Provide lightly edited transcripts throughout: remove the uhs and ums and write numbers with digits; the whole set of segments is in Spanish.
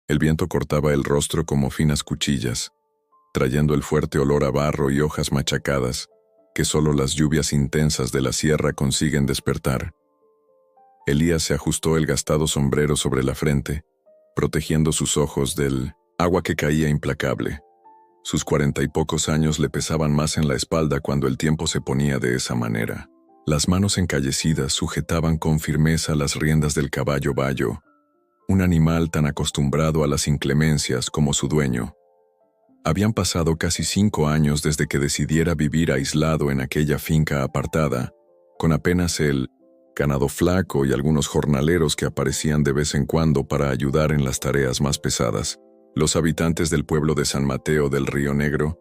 El viento cortaba el rostro como finas cuchillas, trayendo el fuerte olor a barro y hojas machacadas que solo las lluvias intensas de la sierra consiguen despertar. Elías se ajustó el gastado sombrero sobre la frente, protegiendo sus ojos del agua que caía implacable. Sus 40 y pocos años le pesaban más en la espalda cuando el tiempo se ponía de esa manera. Las manos encallecidas sujetaban con firmeza las riendas del caballo bayo, un animal tan acostumbrado a las inclemencias como su dueño. Habían pasado casi 5 años desde que decidiera vivir aislado en aquella finca apartada, con apenas el ganado flaco y algunos jornaleros que aparecían de vez en cuando para ayudar en las tareas más pesadas. Los habitantes del pueblo de San Mateo del Río Negro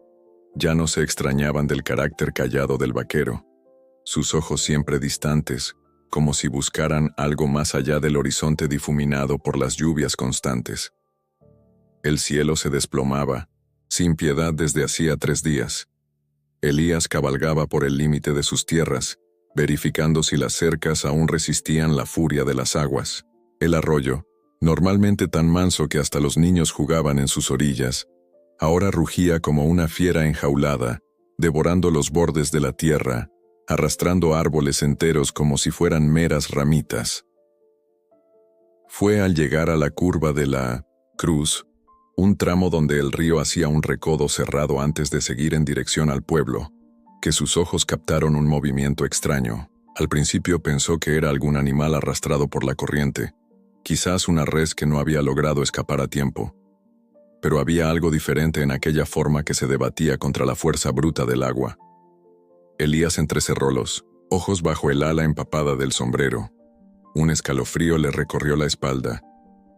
ya no se extrañaban del carácter callado del vaquero, sus ojos siempre distantes, como si buscaran algo más allá del horizonte difuminado por las lluvias constantes. El cielo se desplomaba, sin piedad desde hacía 3 días. Elías cabalgaba por el límite de sus tierras, verificando si las cercas aún resistían la furia de las aguas. El arroyo, normalmente tan manso que hasta los niños jugaban en sus orillas, ahora rugía como una fiera enjaulada, devorando los bordes de la tierra, arrastrando árboles enteros como si fueran meras ramitas. Fue al llegar a la curva de la cruz, un tramo donde el río hacía un recodo cerrado antes de seguir en dirección al pueblo, que sus ojos captaron un movimiento extraño. Al principio pensó que era algún animal arrastrado por la corriente, quizás una res que no había logrado escapar a tiempo. Pero había algo diferente en aquella forma que se debatía contra la fuerza bruta del agua. Elías entrecerró los ojos bajo el ala empapada del sombrero. Un escalofrío le recorrió la espalda,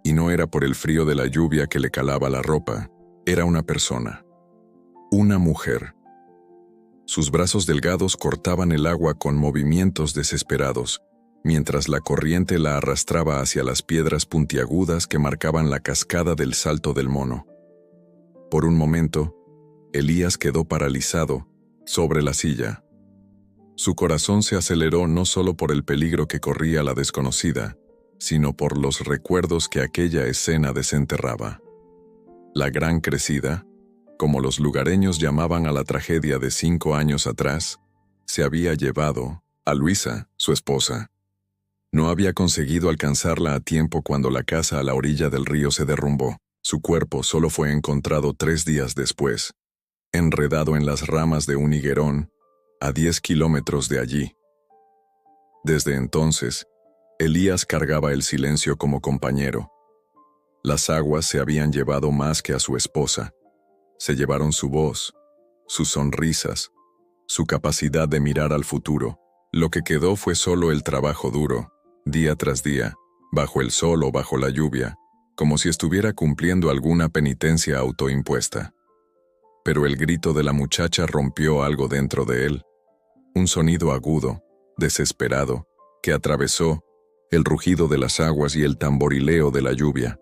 y no era por el frío de la lluvia que le calaba la ropa, era una persona. Una mujer. Sus brazos delgados cortaban el agua con movimientos desesperados, mientras la corriente la arrastraba hacia las piedras puntiagudas que marcaban la cascada del Salto del Mono. Por un momento, Elías quedó paralizado, sobre la silla. Su corazón se aceleró no solo por el peligro que corría la desconocida, sino por los recuerdos que aquella escena desenterraba. La gran crecida, como los lugareños llamaban a la tragedia de 5 años atrás, se había llevado a Luisa, su esposa. No había conseguido alcanzarla a tiempo cuando la casa a la orilla del río se derrumbó. Su cuerpo solo fue encontrado 3 días después, enredado en las ramas de un higuerón, a 10 kilómetros de allí. Desde entonces, Elías cargaba el silencio como compañero. Las aguas se habían llevado más que a su esposa. Se llevaron su voz, sus sonrisas, su capacidad de mirar al futuro. Lo que quedó fue solo el trabajo duro, día tras día, bajo el sol o bajo la lluvia, como si estuviera cumpliendo alguna penitencia autoimpuesta. Pero el grito de la muchacha rompió algo dentro de él. Un sonido agudo, desesperado, que atravesó el rugido de las aguas y el tamborileo de la lluvia.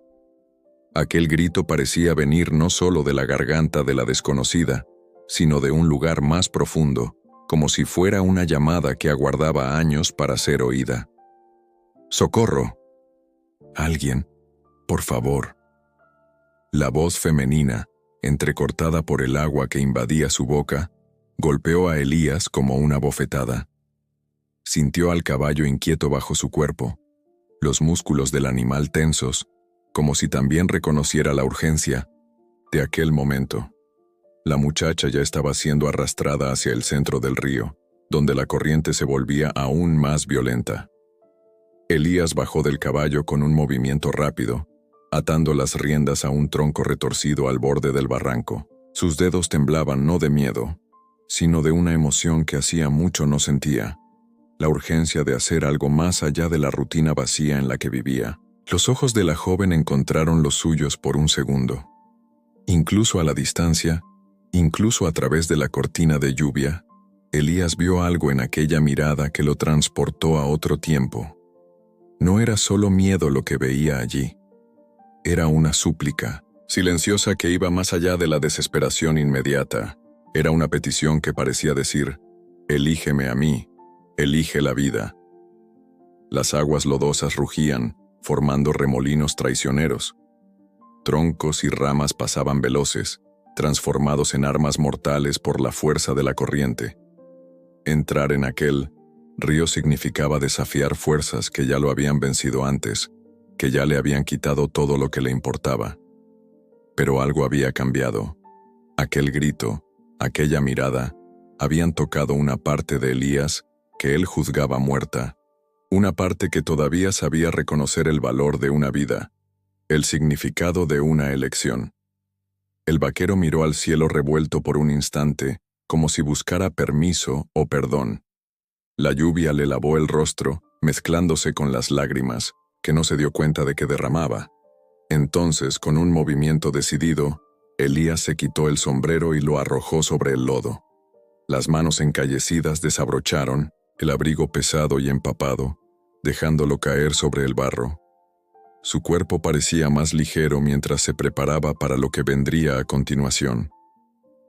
Aquel grito parecía venir no solo de la garganta de la desconocida, sino de un lugar más profundo, como si fuera una llamada que aguardaba años para ser oída. ¡Socorro! Alguien, por favor. La voz femenina, entrecortada por el agua que invadía su boca, golpeó a Elías como una bofetada. Sintió al caballo inquieto bajo su cuerpo, los músculos del animal tensos, como si también reconociera la urgencia de aquel momento. La muchacha ya estaba siendo arrastrada hacia el centro del río, donde la corriente se volvía aún más violenta. Elías bajó del caballo con un movimiento rápido, atando las riendas a un tronco retorcido al borde del barranco. Sus dedos temblaban no de miedo, sino de una emoción que hacía mucho no sentía, la urgencia de hacer algo más allá de la rutina vacía en la que vivía. Los ojos de la joven encontraron los suyos por un segundo. Incluso a la distancia, incluso a través de la cortina de lluvia, Elías vio algo en aquella mirada que lo transportó a otro tiempo. No era solo miedo lo que veía allí. Era una súplica, silenciosa que iba más allá de la desesperación inmediata. Era una petición que parecía decir, «Elígeme a mí, elige la vida». Las aguas lodosas rugían, formando remolinos traicioneros. Troncos y ramas pasaban veloces, transformados en armas mortales por la fuerza de la corriente. Entrar en aquel río significaba desafiar fuerzas que ya lo habían vencido antes, que ya le habían quitado todo lo que le importaba. Pero algo había cambiado. Aquel grito, aquella mirada, habían tocado una parte de Elías que él juzgaba muerta, una parte que todavía sabía reconocer el valor de una vida, el significado de una elección. El vaquero miró al cielo revuelto por un instante, como si buscara permiso o perdón. La lluvia le lavó el rostro, mezclándose con las lágrimas, que no se dio cuenta de que derramaba. Entonces, con un movimiento decidido, Elías se quitó el sombrero y lo arrojó sobre el lodo. Las manos encallecidas desabrocharon el abrigo pesado y empapado, dejándolo caer sobre el barro. Su cuerpo parecía más ligero mientras se preparaba para lo que vendría a continuación.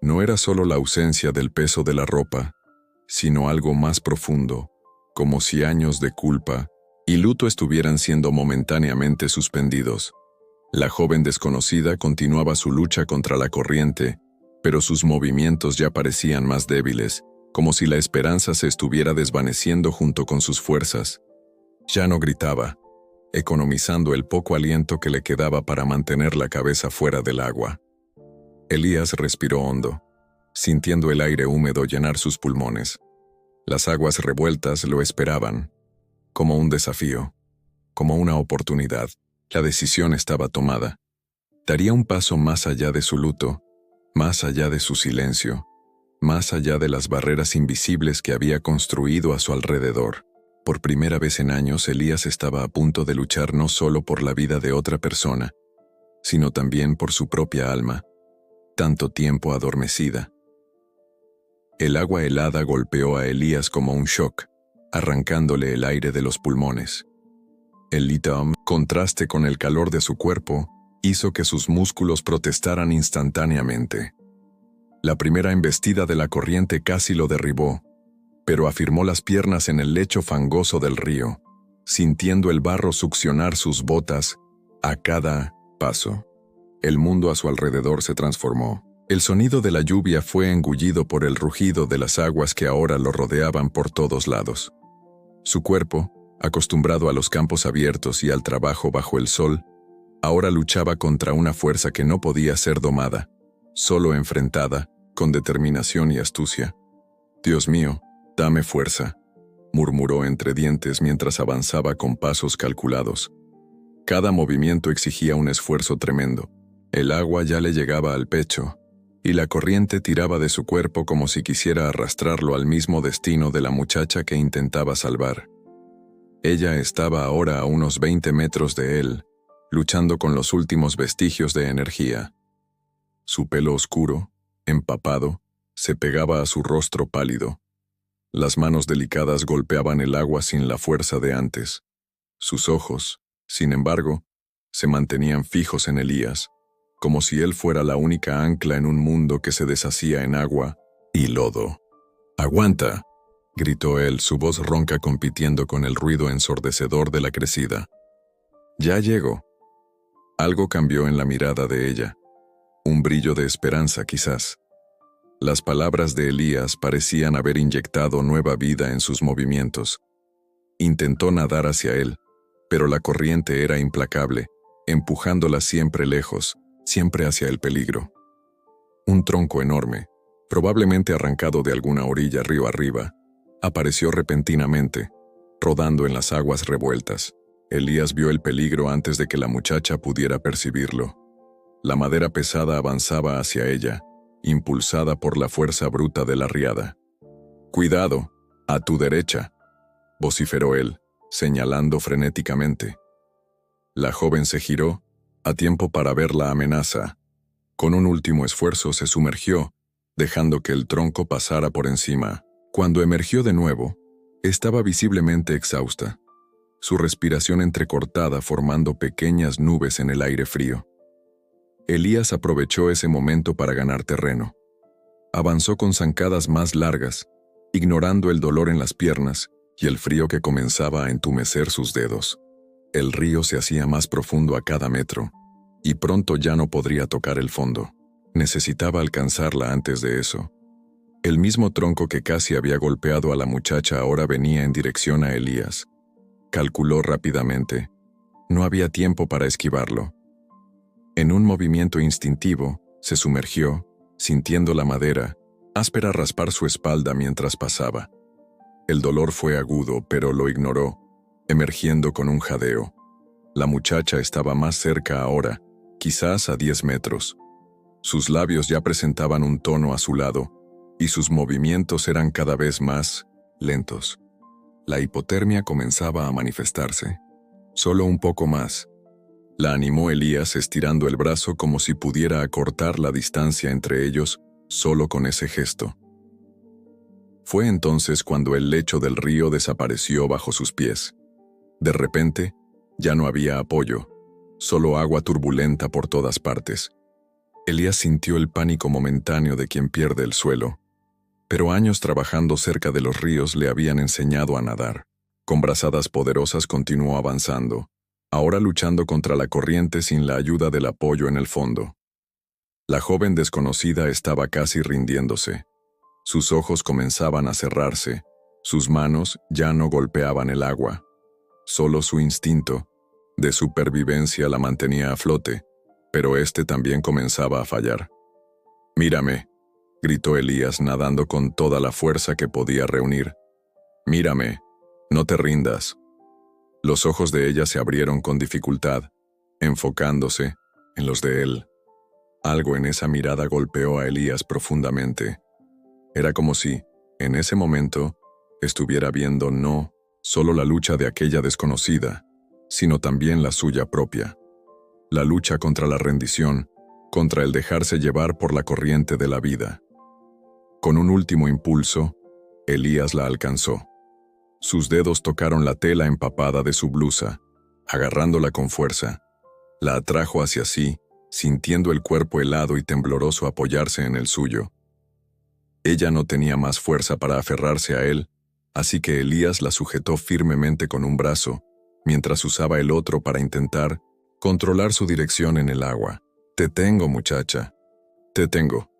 No era solo la ausencia del peso de la ropa, sino algo más profundo, como si años de culpa y luto estuvieran siendo momentáneamente suspendidos. La joven desconocida continuaba su lucha contra la corriente, pero sus movimientos ya parecían más débiles, como si la esperanza se estuviera desvaneciendo junto con sus fuerzas. Ya no gritaba, economizando el poco aliento que le quedaba para mantener la cabeza fuera del agua. Elías respiró hondo, sintiendo el aire húmedo llenar sus pulmones. Las aguas revueltas lo esperaban, como un desafío, como una oportunidad. La decisión estaba tomada. Daría un paso más allá de su luto, más allá de su silencio, más allá de las barreras invisibles que había construido a su alrededor. Por primera vez en años, Elías estaba a punto de luchar no solo por la vida de otra persona, sino también por su propia alma, tanto tiempo adormecida. El agua helada golpeó a Elías como un shock, arrancándole el aire de los pulmones. El litón, contraste con el calor de su cuerpo, hizo que sus músculos protestaran instantáneamente. La primera embestida de la corriente casi lo derribó, pero afirmó las piernas en el lecho fangoso del río, sintiendo el barro succionar sus botas a cada paso. El mundo a su alrededor se transformó. El sonido de la lluvia fue engullido por el rugido de las aguas que ahora lo rodeaban por todos lados. Su cuerpo, acostumbrado a los campos abiertos y al trabajo bajo el sol, ahora luchaba contra una fuerza que no podía ser domada, solo enfrentada, con determinación y astucia. «Dios mío, dame fuerza», murmuró entre dientes mientras avanzaba con pasos calculados. Cada movimiento exigía un esfuerzo tremendo. El agua ya le llegaba al pecho, y la corriente tiraba de su cuerpo como si quisiera arrastrarlo al mismo destino de la muchacha que intentaba salvar. Ella estaba ahora a unos 20 metros de él, luchando con los últimos vestigios de energía. Su pelo oscuro, empapado, se pegaba a su rostro pálido. Las manos delicadas golpeaban el agua sin la fuerza de antes. Sus ojos, sin embargo, se mantenían fijos en Elías, como si él fuera la única ancla en un mundo que se deshacía en agua y lodo. «¡Aguanta!», gritó él, su voz ronca compitiendo con el ruido ensordecedor de la crecida. «Ya llego». Algo cambió en la mirada de ella. Un brillo de esperanza, quizás. Las palabras de Elías parecían haber inyectado nueva vida en sus movimientos. Intentó nadar hacia él, pero la corriente era implacable, empujándola siempre lejos, siempre hacia el peligro. Un tronco enorme, probablemente arrancado de alguna orilla río arriba, apareció repentinamente, rodando en las aguas revueltas. Elías vio el peligro antes de que la muchacha pudiera percibirlo. La madera pesada avanzaba hacia ella, impulsada por la fuerza bruta de la riada. «¡Cuidado! ¡A tu derecha!», vociferó él, señalando frenéticamente. La joven se giró, a tiempo para ver la amenaza. Con un último esfuerzo se sumergió, dejando que el tronco pasara por encima. Cuando emergió de nuevo, estaba visiblemente exhausta, su respiración entrecortada formando pequeñas nubes en el aire frío. Elías aprovechó ese momento para ganar terreno. Avanzó con zancadas más largas, ignorando el dolor en las piernas y el frío que comenzaba a entumecer sus dedos. El río se hacía más profundo a cada metro. y pronto ya no podría tocar el fondo. Necesitaba alcanzarla antes de eso. El mismo tronco que casi había golpeado a la muchacha ahora venía en dirección a Elías. Calculó rápidamente. No había tiempo para esquivarlo. En un movimiento instintivo, se sumergió, sintiendo la madera áspera raspar su espalda mientras pasaba. El dolor fue agudo, pero lo ignoró, emergiendo con un jadeo. La muchacha estaba más cerca ahora, quizás a 10 metros. Sus labios ya presentaban un tono azulado, y sus movimientos eran cada vez más lentos. La hipotermia comenzaba a manifestarse. Solo un poco más. La animó Elías estirando el brazo como si pudiera acortar la distancia entre ellos solo con ese gesto. Fue entonces cuando el lecho del río desapareció bajo sus pies. De repente, ya no había apoyo, solo agua turbulenta por todas partes. Elías sintió el pánico momentáneo de quien pierde el suelo, pero años trabajando cerca de los ríos le habían enseñado a nadar. Con brazadas poderosas continuó avanzando, ahora luchando contra la corriente sin la ayuda del apoyo en el fondo. La joven desconocida estaba casi rindiéndose. Sus ojos comenzaban a cerrarse, sus manos ya no golpeaban el agua. Solo su instinto de supervivencia la mantenía a flote, pero este también comenzaba a fallar. «Mírame», gritó Elías nadando con toda la fuerza que podía reunir. «Mírame, no te rindas». Los ojos de ella se abrieron con dificultad, enfocándose en los de él. Algo en esa mirada golpeó a Elías profundamente. Era como si, en ese momento, estuviera viendo no solo la lucha de aquella desconocida, sino también la suya propia. La lucha contra la rendición, contra el dejarse llevar por la corriente de la vida. Con un último impulso, Elías la alcanzó. Sus dedos tocaron la tela empapada de su blusa, agarrándola con fuerza. La atrajo hacia sí, sintiendo el cuerpo helado y tembloroso apoyarse en el suyo. Ella no tenía más fuerza para aferrarse a él, así que Elías la sujetó firmemente con un brazo, mientras usaba el otro para intentar controlar su dirección en el agua. «Te tengo, muchacha. Te tengo»,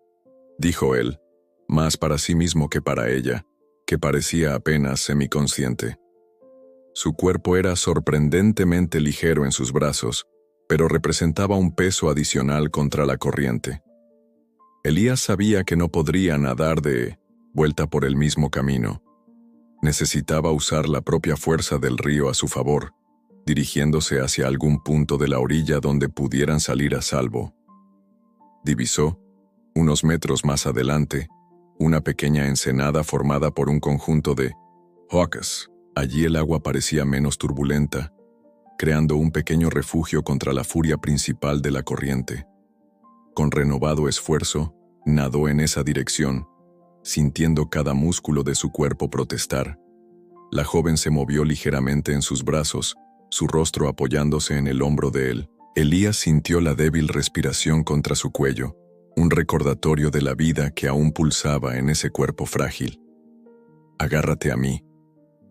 dijo él, más para sí mismo que para ella, que parecía apenas semiconsciente. Su cuerpo era sorprendentemente ligero en sus brazos, pero representaba un peso adicional contra la corriente. Elías sabía que no podría nadar de vuelta por el mismo camino. Necesitaba usar la propia fuerza del río a su favor, dirigiéndose hacia algún punto de la orilla donde pudieran salir a salvo. Divisó, unos metros más adelante, una pequeña ensenada formada por un conjunto de rocas. Allí el agua parecía menos turbulenta, creando un pequeño refugio contra la furia principal de la corriente. Con renovado esfuerzo, nadó en esa dirección, sintiendo cada músculo de su cuerpo protestar. La joven se movió ligeramente en sus brazos, su rostro apoyándose en el hombro de él. Elías sintió la débil respiración contra su cuello, un recordatorio de la vida que aún pulsaba en ese cuerpo frágil. «Agárrate a mí»,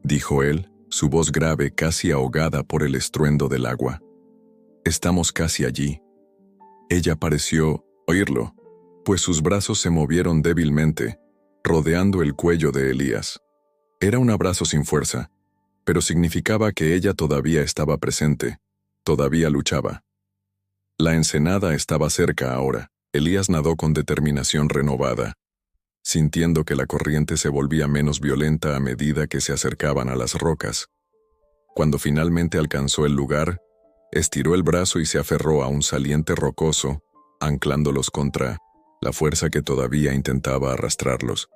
dijo él, su voz grave casi ahogada por el estruendo del agua. «Estamos casi allí». Ella pareció oírlo, pues sus brazos se movieron débilmente, rodeando el cuello de Elías. Era un abrazo sin fuerza, pero significaba que ella todavía estaba presente, todavía luchaba. La ensenada estaba cerca ahora. Elías nadó con determinación renovada, sintiendo que la corriente se volvía menos violenta a medida que se acercaban a las rocas. Cuando finalmente alcanzó el lugar, estiró el brazo y se aferró a un saliente rocoso, anclándolos contra la fuerza que todavía intentaba arrastrarlos.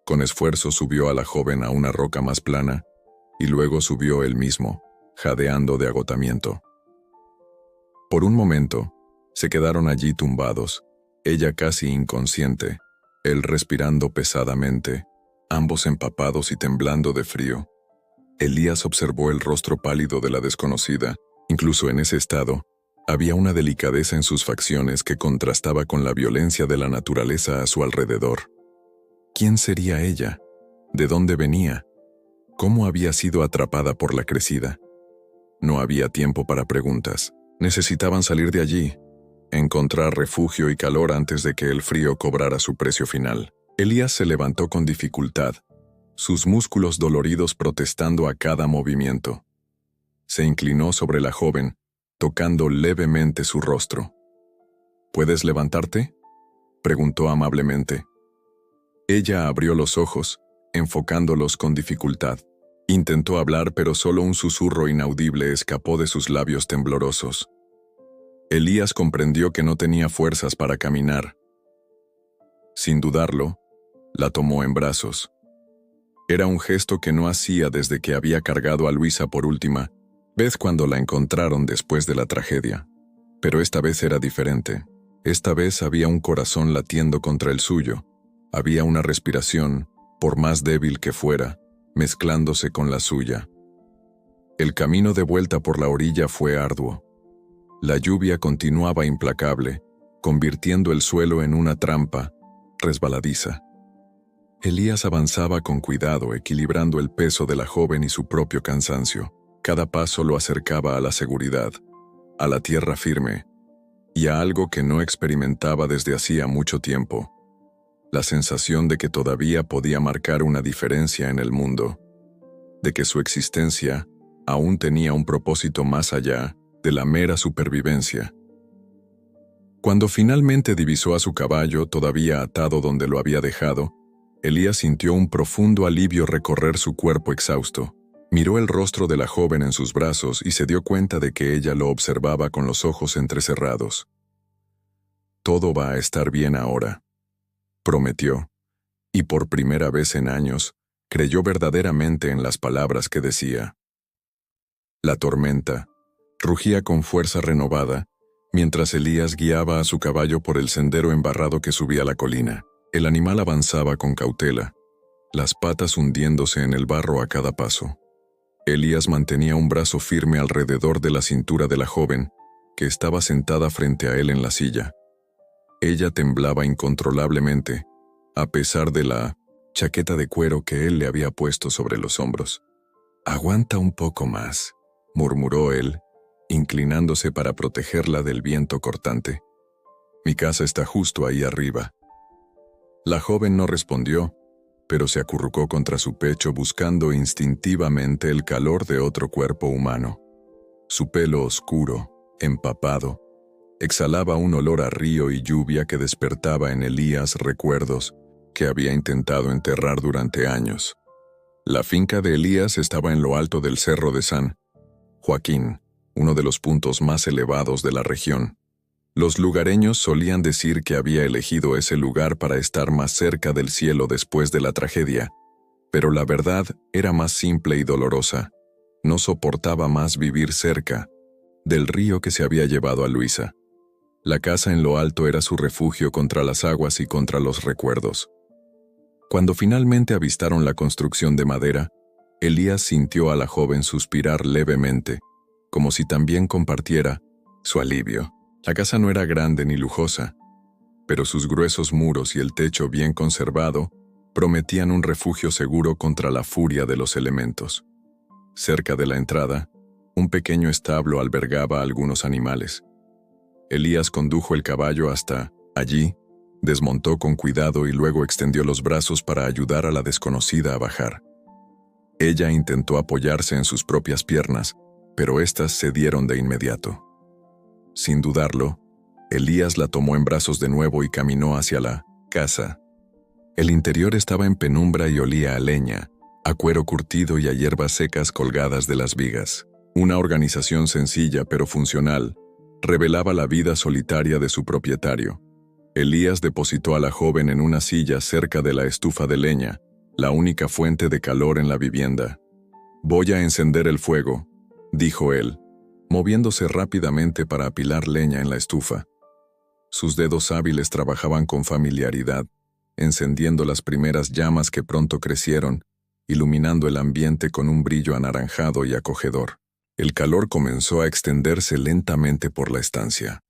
Con esfuerzo subió a la joven a una roca más plana, y luego subió él mismo, jadeando de agotamiento. Por un momento, se quedaron allí tumbados, ella casi inconsciente, él respirando pesadamente, ambos empapados y temblando de frío. Elías observó el rostro pálido de la desconocida. Incluso en ese estado, había una delicadeza en sus facciones que contrastaba con la violencia de la naturaleza a su alrededor. ¿Quién sería ella? ¿De dónde venía? ¿Cómo había sido atrapada por la crecida? No había tiempo para preguntas. Necesitaban salir de allí. encontrar refugio y calor antes de que el frío cobrara su precio final. Elías se levantó con dificultad, sus músculos doloridos protestando a cada movimiento. Se inclinó sobre la joven, tocando levemente su rostro. ¿Puedes levantarte?, preguntó amablemente. Ella abrió los ojos, enfocándolos con dificultad. Intentó hablar, pero solo un susurro inaudible escapó de sus labios temblorosos. Elías comprendió que no tenía fuerzas para caminar. Sin dudarlo, la tomó en brazos. Era un gesto que no hacía desde que había cargado a Luisa por última vez cuando la encontraron después de la tragedia. Pero esta vez era diferente. Esta vez había un corazón latiendo contra el suyo. Había una respiración, por más débil que fuera, mezclándose con la suya. El camino de vuelta por la orilla fue arduo. La lluvia continuaba implacable, convirtiendo el suelo en una trampa resbaladiza. Elías avanzaba con cuidado, equilibrando el peso de la joven y su propio cansancio. Cada paso lo acercaba a la seguridad, a la tierra firme, y a algo que no experimentaba desde hacía mucho tiempo: la sensación de que todavía podía marcar una diferencia en el mundo, de que su existencia aún tenía un propósito más allá de la mera supervivencia. Cuando finalmente divisó a su caballo, todavía atado donde lo había dejado, Elías sintió un profundo alivio recorrer su cuerpo exhausto. Miró el rostro de la joven en sus brazos y se dio cuenta de que ella lo observaba con los ojos entrecerrados. «Todo va a estar bien ahora», prometió, y por primera vez en años, creyó verdaderamente en las palabras que decía. La tormenta rugía con fuerza renovada, mientras Elías guiaba a su caballo por el sendero embarrado que subía la colina. El animal avanzaba con cautela, las patas hundiéndose en el barro a cada paso. Elías mantenía un brazo firme alrededor de la cintura de la joven, que estaba sentada frente a él en la silla. Ella temblaba incontrolablemente, a pesar de la chaqueta de cuero que él le había puesto sobre los hombros. «Aguanta un poco más», murmuró él, inclinándose para protegerla del viento cortante. «Mi casa está justo ahí arriba». La joven no respondió, pero se acurrucó contra su pecho buscando instintivamente el calor de otro cuerpo humano. Su pelo oscuro, empapado, exhalaba un olor a río y lluvia que despertaba en Elías recuerdos que había intentado enterrar durante años. La finca de Elías estaba en lo alto del cerro de San Joaquín, uno de los puntos más elevados de la región. Los lugareños solían decir que había elegido ese lugar para estar más cerca del cielo después de la tragedia, pero la verdad era más simple y dolorosa. No soportaba más vivir cerca del río que se había llevado a Luisa. La casa en lo alto era su refugio contra las aguas y contra los recuerdos. Cuando finalmente avistaron la construcción de madera, Elías sintió a la joven suspirar levemente, como si también compartiera su alivio. La casa no era grande ni lujosa, pero sus gruesos muros y el techo bien conservado prometían un refugio seguro contra la furia de los elementos. Cerca de la entrada, un pequeño establo albergaba a algunos animales. Elías condujo el caballo hasta allí, desmontó con cuidado y luego extendió los brazos para ayudar a la desconocida a bajar. Ella intentó apoyarse en sus propias piernas, pero éstas cedieron de inmediato. Sin dudarlo, Elías la tomó en brazos de nuevo y caminó hacia la casa. El interior estaba en penumbra y olía a leña, a cuero curtido y a hierbas secas colgadas de las vigas. Una organización sencilla pero funcional revelaba la vida solitaria de su propietario. Elías depositó a la joven en una silla cerca de la estufa de leña, la única fuente de calor en la vivienda. «Voy a encender el fuego», dijo él, moviéndose rápidamente para apilar leña en la estufa. Sus dedos hábiles trabajaban con familiaridad, encendiendo las primeras llamas que pronto crecieron, iluminando el ambiente con un brillo anaranjado y acogedor. El calor comenzó a extenderse lentamente por la estancia.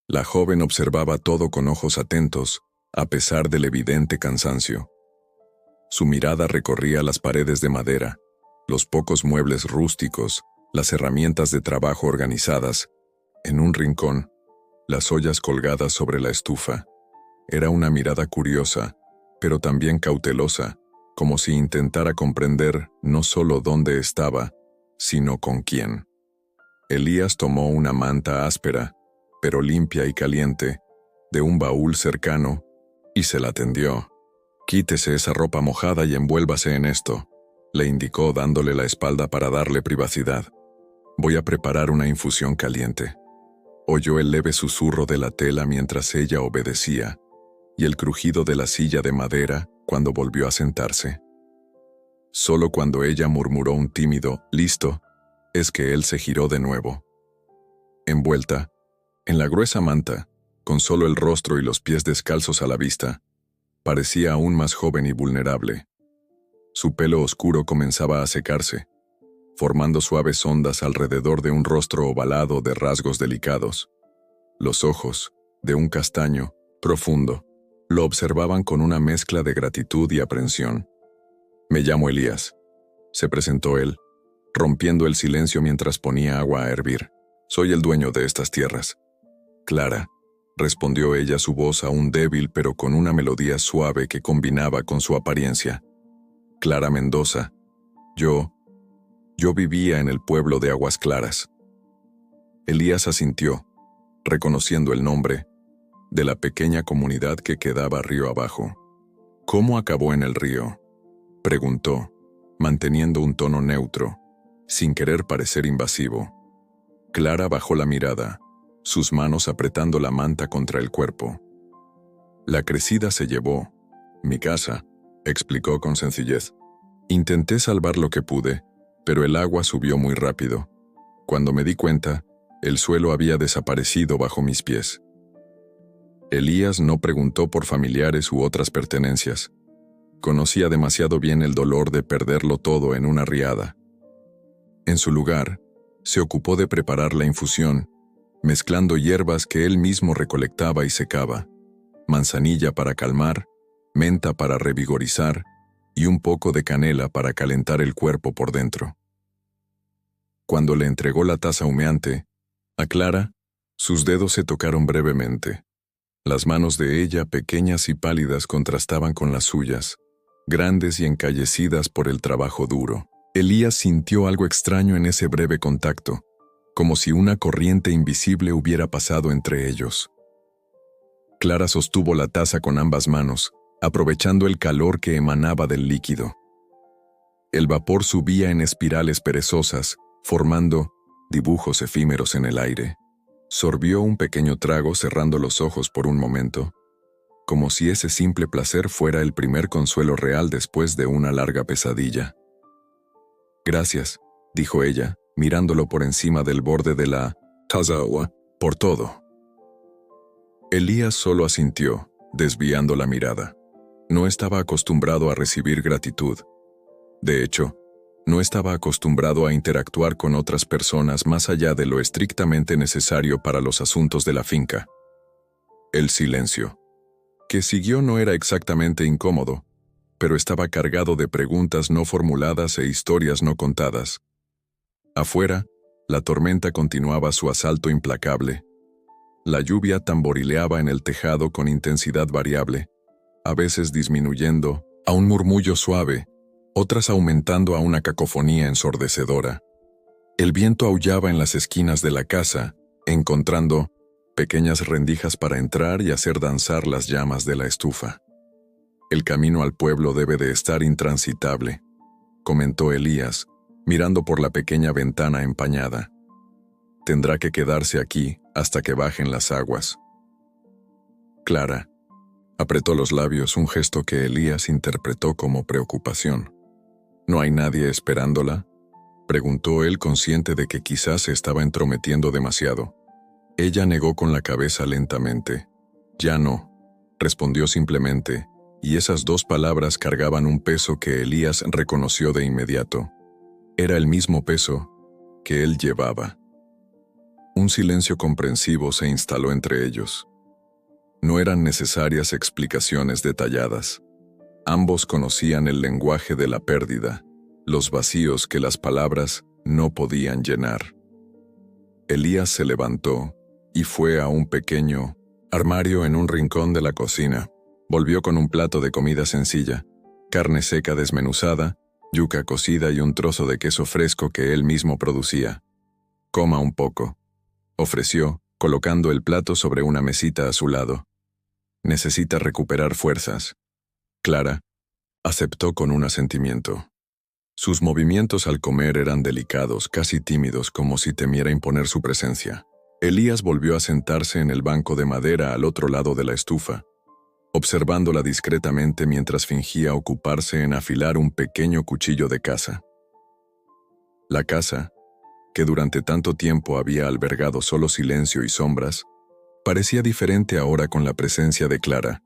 La joven observaba todo con ojos atentos, a pesar del evidente cansancio. Su mirada recorría las paredes de madera, los pocos muebles rústicos, las herramientas de trabajo organizadas. En un rincón, las ollas colgadas sobre la estufa. Era una mirada curiosa, pero también cautelosa, como si intentara comprender no solo dónde estaba, sino con quién. Elías tomó una manta áspera, pero limpia y caliente, de un baúl cercano, y se la tendió. «Quítese esa ropa mojada y envuélvase en esto», le indicó dándole la espalda para darle privacidad. «Voy a preparar una infusión caliente». Oyó el leve susurro de la tela mientras ella obedecía, y el crujido de la silla de madera cuando volvió a sentarse. Solo cuando ella murmuró un tímido «listo», es que él se giró de nuevo. Envuelta, en la gruesa manta, con solo el rostro y los pies descalzos a la vista, parecía aún más joven y vulnerable. Su pelo oscuro comenzaba a secarse, formando suaves ondas alrededor de un rostro ovalado de rasgos delicados. Los ojos, de un castaño, profundo, lo observaban con una mezcla de gratitud y aprensión. «Me llamo Elías», se presentó él, rompiendo el silencio mientras ponía agua a hervir. «Soy el dueño de estas tierras». «Clara», respondió ella, su voz aún débil pero con una melodía suave que combinaba con su apariencia. «Clara Mendoza. Yo vivía en el pueblo de Aguas Claras». Elías asintió, reconociendo el nombre, de la pequeña comunidad que quedaba río abajo. «¿Cómo acabó en el río?», preguntó, manteniendo un tono neutro, sin querer parecer invasivo. Clara bajó la mirada, sus manos apretando la manta contra el cuerpo. «La crecida se llevó mi casa», explicó con sencillez. «Intenté salvar lo que pude, pero el agua subió muy rápido. Cuando me di cuenta, el suelo había desaparecido bajo mis pies». Elías no preguntó por familiares u otras pertenencias. Conocía demasiado bien el dolor de perderlo todo en una riada. En su lugar, se ocupó de preparar la infusión, mezclando hierbas que él mismo recolectaba y secaba, manzanilla para calmar, menta para revigorizar y un poco de canela para calentar el cuerpo por dentro. Cuando le entregó la taza humeante, a Clara, sus dedos se tocaron brevemente. Las manos de ella, pequeñas y pálidas, contrastaban con las suyas, grandes y encallecidas por el trabajo duro. Elías sintió algo extraño en ese breve contacto, como si una corriente invisible hubiera pasado entre ellos. Clara sostuvo la taza con ambas manos, aprovechando el calor que emanaba del líquido. El vapor subía en espirales perezosas, formando dibujos efímeros en el aire. Sorbió un pequeño trago cerrando los ojos por un momento, como si ese simple placer fuera el primer consuelo real después de una larga pesadilla. «Gracias», dijo ella, mirándolo por encima del borde de la taza, «por todo». Elías solo asintió, desviando la mirada. No estaba acostumbrado a recibir gratitud. De hecho, no estaba acostumbrado a interactuar con otras personas más allá de lo estrictamente necesario para los asuntos de la finca. El silencio, que siguió, no era exactamente incómodo, pero estaba cargado de preguntas no formuladas e historias no contadas. Afuera, la tormenta continuaba su asalto implacable. La lluvia tamborileaba en el tejado con intensidad variable, a veces disminuyendo a un murmullo suave, otras aumentando a una cacofonía ensordecedora. El viento aullaba en las esquinas de la casa, encontrando pequeñas rendijas para entrar y hacer danzar las llamas de la estufa. «El camino al pueblo debe de estar intransitable», comentó Elías, mirando por la pequeña ventana empañada. «Tendrá que quedarse aquí hasta que bajen las aguas». Clara apretó los labios, un gesto que Elías interpretó como preocupación. «¿No hay nadie esperándola?», preguntó él, consciente de que quizás se estaba entrometiendo demasiado. Ella negó con la cabeza lentamente. «Ya no», respondió simplemente, y esas dos palabras cargaban un peso que Elías reconoció de inmediato. Era el mismo peso que él llevaba. Un silencio comprensivo se instaló entre ellos. No eran necesarias explicaciones detalladas. Ambos conocían el lenguaje de la pérdida, los vacíos que las palabras no podían llenar. Elías se levantó, y fue a un pequeño armario en un rincón de la cocina. Volvió con un plato de comida sencilla, carne seca desmenuzada, yuca cocida y un trozo de queso fresco que él mismo producía. «Coma un poco», ofreció, colocando el plato sobre una mesita a su lado. «Necesita recuperar fuerzas». Clara aceptó con un asentimiento. Sus movimientos al comer eran delicados, casi tímidos, como si temiera imponer su presencia. Elías volvió a sentarse en el banco de madera al otro lado de la estufa, observándola discretamente mientras fingía ocuparse en afilar un pequeño cuchillo de caza. La casa, que durante tanto tiempo había albergado solo silencio y sombras, parecía diferente ahora con la presencia de Clara.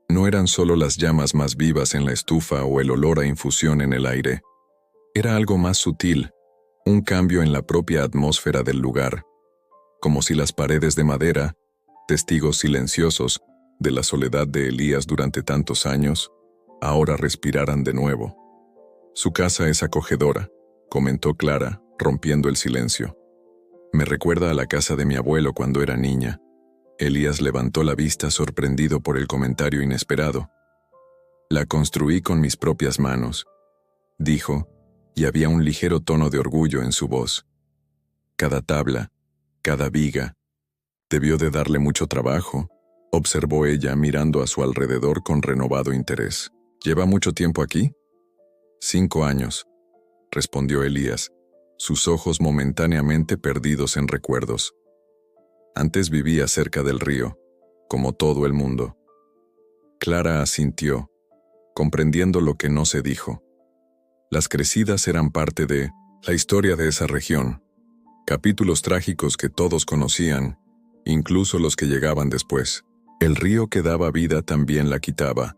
No eran solo las llamas más vivas en la estufa o el olor a infusión en el aire. Era algo más sutil, un cambio en la propia atmósfera del lugar, como si las paredes de madera, testigos silenciosos de la soledad de Elías durante tantos años, ahora respiraran de nuevo. «Su casa es acogedora», comentó Clara, rompiendo el silencio. «Me recuerda a la casa de mi abuelo cuando era niña». Elías levantó la vista sorprendido por el comentario inesperado. «La construí con mis propias manos», dijo, y había un ligero tono de orgullo en su voz. «Cada tabla, cada viga, debió de darle mucho trabajo», observó ella mirando a su alrededor con renovado interés. «¿Lleva mucho tiempo aquí?» «5 años», respondió Elías, sus ojos momentáneamente perdidos en recuerdos. «Antes vivía cerca del río, como todo el mundo». Clara asintió, comprendiendo lo que no se dijo. Las crecidas eran parte de la historia de esa región, capítulos trágicos que todos conocían, incluso los que llegaban después. El río que daba vida también la quitaba,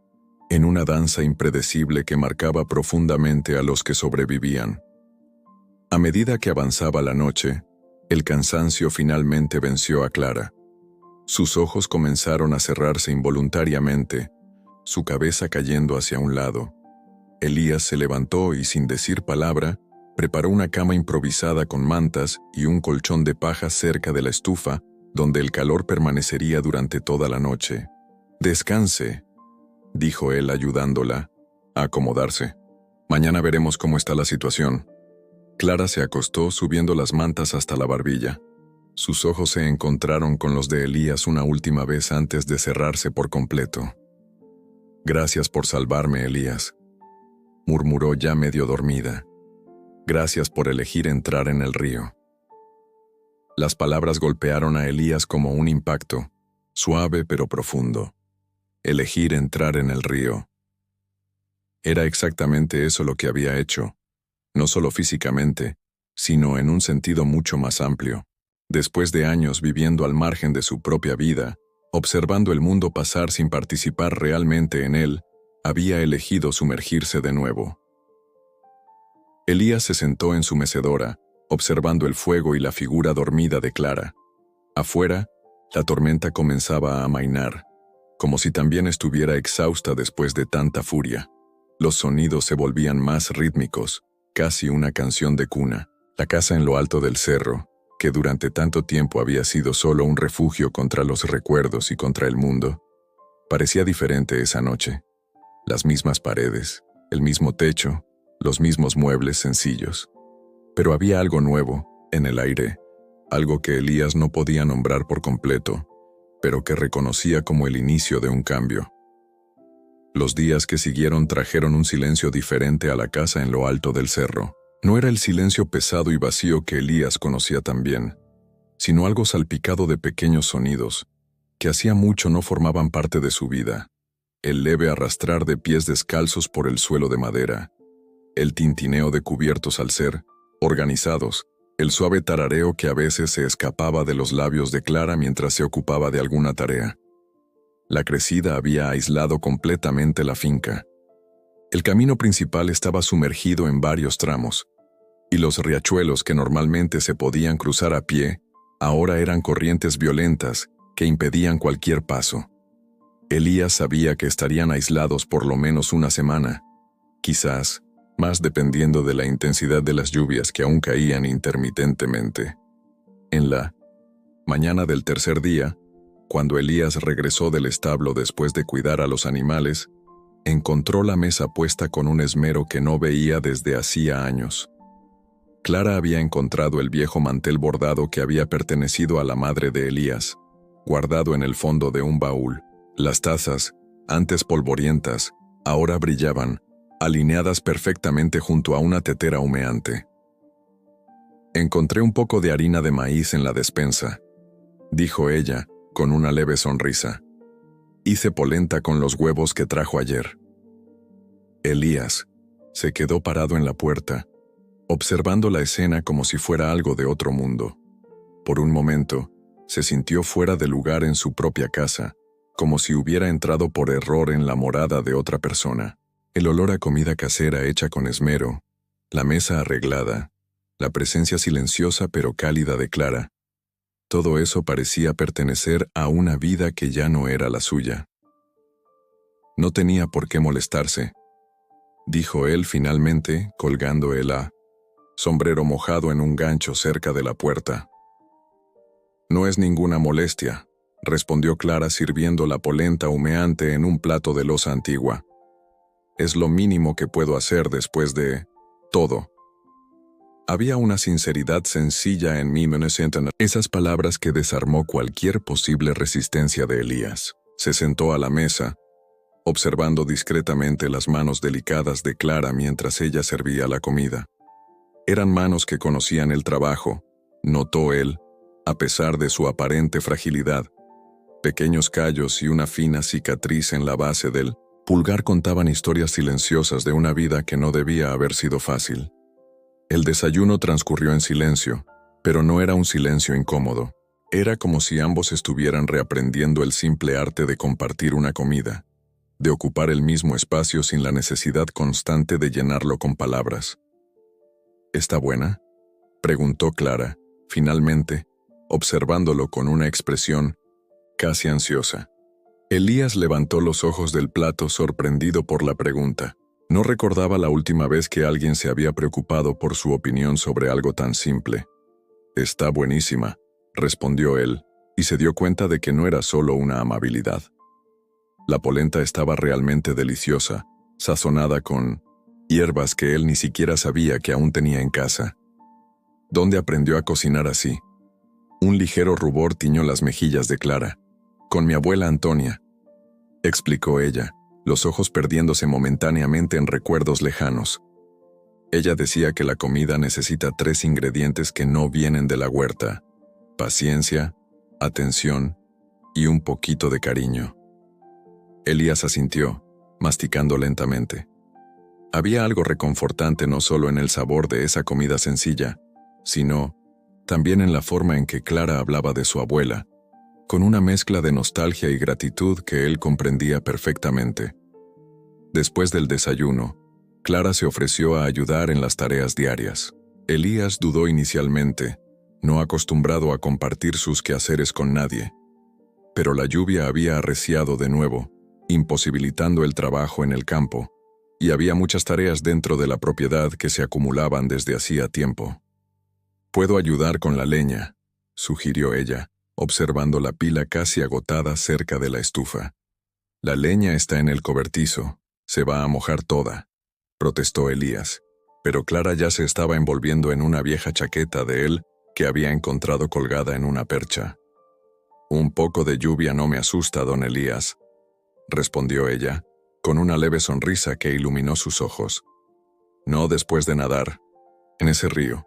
en una danza impredecible que marcaba profundamente a los que sobrevivían. A medida que avanzaba la noche, el cansancio finalmente venció a Clara. Sus ojos comenzaron a cerrarse involuntariamente, su cabeza cayendo hacia un lado. Elías se levantó y, sin decir palabra, preparó una cama improvisada con mantas y un colchón de paja cerca de la estufa, donde el calor permanecería durante toda la noche. «Descanse», dijo él ayudándola a acomodarse. «Mañana veremos cómo está la situación». Clara se acostó subiendo las mantas hasta la barbilla. Sus ojos se encontraron con los de Elías una última vez antes de cerrarse por completo. «Gracias por salvarme, Elías», murmuró ya medio dormida. «Gracias por elegir entrar en el río». Las palabras golpearon a Elías como un impacto, suave pero profundo. Elegir entrar en el río. Era exactamente eso lo que había hecho, no solo físicamente, sino en un sentido mucho más amplio. Después de años viviendo al margen de su propia vida, observando el mundo pasar sin participar realmente en él, había elegido sumergirse de nuevo. Elías se sentó en su mecedora, observando el fuego y la figura dormida de Clara. Afuera, la tormenta comenzaba a amainar, como si también estuviera exhausta después de tanta furia. Los sonidos se volvían más rítmicos, casi una canción de cuna. La casa en lo alto del cerro, que durante tanto tiempo había sido solo un refugio contra los recuerdos y contra el mundo, parecía diferente esa noche. Las mismas paredes, el mismo techo, los mismos muebles sencillos. Pero había algo nuevo, en el aire, algo que Elías no podía nombrar por completo, pero que reconocía como el inicio de un cambio. Los días que siguieron trajeron un silencio diferente a la casa en lo alto del cerro. No era el silencio pesado y vacío que Elías conocía tan bien, sino algo salpicado de pequeños sonidos, que hacía mucho no formaban parte de su vida. El leve arrastrar de pies descalzos por el suelo de madera, el tintineo de cubiertos al ser organizados, el suave tarareo que a veces se escapaba de los labios de Clara mientras se ocupaba de alguna tarea. La crecida había aislado completamente la finca. El camino principal estaba sumergido en varios tramos, y los riachuelos que normalmente se podían cruzar a pie, ahora eran corrientes violentas que impedían cualquier paso. Elías sabía que estarían aislados por lo menos una semana, quizás más dependiendo de la intensidad de las lluvias que aún caían intermitentemente. En la Mañana del tercer día, cuando Elías regresó del establo después de cuidar a los animales, encontró la mesa puesta con un esmero que no veía desde hacía años. Clara había encontrado el viejo mantel bordado que había pertenecido a la madre de Elías, guardado en el fondo de un baúl. Las tazas, antes polvorientas, ahora brillaban, alineadas perfectamente junto a una tetera humeante. «Encontré un poco de harina de maíz en la despensa», dijo ella, con una leve sonrisa. «Hice polenta con los huevos que trajo ayer». Elías se quedó parado en la puerta, observando la escena como si fuera algo de otro mundo. Por un momento, se sintió fuera de lugar en su propia casa, como si hubiera entrado por error en la morada de otra persona. El olor a comida casera hecha con esmero, la mesa arreglada, la presencia silenciosa pero cálida de Clara. Todo eso parecía pertenecer a una vida que ya no era la suya. No tenía por qué molestarse, dijo él finalmente, colgando el sombrero mojado en un gancho cerca de la puerta. «No es ninguna molestia», respondió Clara sirviendo la polenta humeante en un plato de loza antigua. «Es lo mínimo que puedo hacer después de todo». Había una sinceridad sencilla en mí, esas palabras que desarmó cualquier posible resistencia de Elías. Se sentó a la mesa, observando discretamente las manos delicadas de Clara mientras ella servía la comida. Eran manos que conocían el trabajo, notó él, a pesar de su aparente fragilidad. Pequeños callos y una fina cicatriz en la base del pulgar contaban historias silenciosas de una vida que no debía haber sido fácil. El desayuno transcurrió en silencio, pero no era un silencio incómodo. Era como si ambos estuvieran reaprendiendo el simple arte de compartir una comida, de ocupar el mismo espacio sin la necesidad constante de llenarlo con palabras. «¿Está buena?», preguntó Clara, finalmente, observándolo con una expresión casi ansiosa. Elías levantó los ojos del plato sorprendido por la pregunta. No recordaba la última vez que alguien se había preocupado por su opinión sobre algo tan simple. «Está buenísima», respondió él, y se dio cuenta de que no era solo una amabilidad. La polenta estaba realmente deliciosa, sazonada con hierbas que él ni siquiera sabía que aún tenía en casa. ¿Dónde aprendió a cocinar así? Un ligero rubor tiñó las mejillas de Clara. «Con mi abuela Antonia», explicó ella, los ojos perdiéndose momentáneamente en recuerdos lejanos. Ella decía que la comida necesita 3 ingredientes que no vienen de la huerta: paciencia, atención y un poquito de cariño. Elías asintió, masticando lentamente. Había algo reconfortante no solo en el sabor de esa comida sencilla, sino también en la forma en que Clara hablaba de su abuela, con una mezcla de nostalgia y gratitud que él comprendía perfectamente. Después del desayuno, Clara se ofreció a ayudar en las tareas diarias. Elías dudó inicialmente, no acostumbrado a compartir sus quehaceres con nadie. Pero la lluvia había arreciado de nuevo, imposibilitando el trabajo en el campo, y había muchas tareas dentro de la propiedad que se acumulaban desde hacía tiempo. «Puedo ayudar con la leña», sugirió ella, observando la pila casi agotada cerca de la estufa. «La leña está en el cobertizo, se va a mojar toda», protestó Elías, pero Clara ya se estaba envolviendo en una vieja chaqueta de él que había encontrado colgada en una percha. «Un poco de lluvia no me asusta, don Elías», respondió ella, con una leve sonrisa que iluminó sus ojos. «No después de nadar en ese río».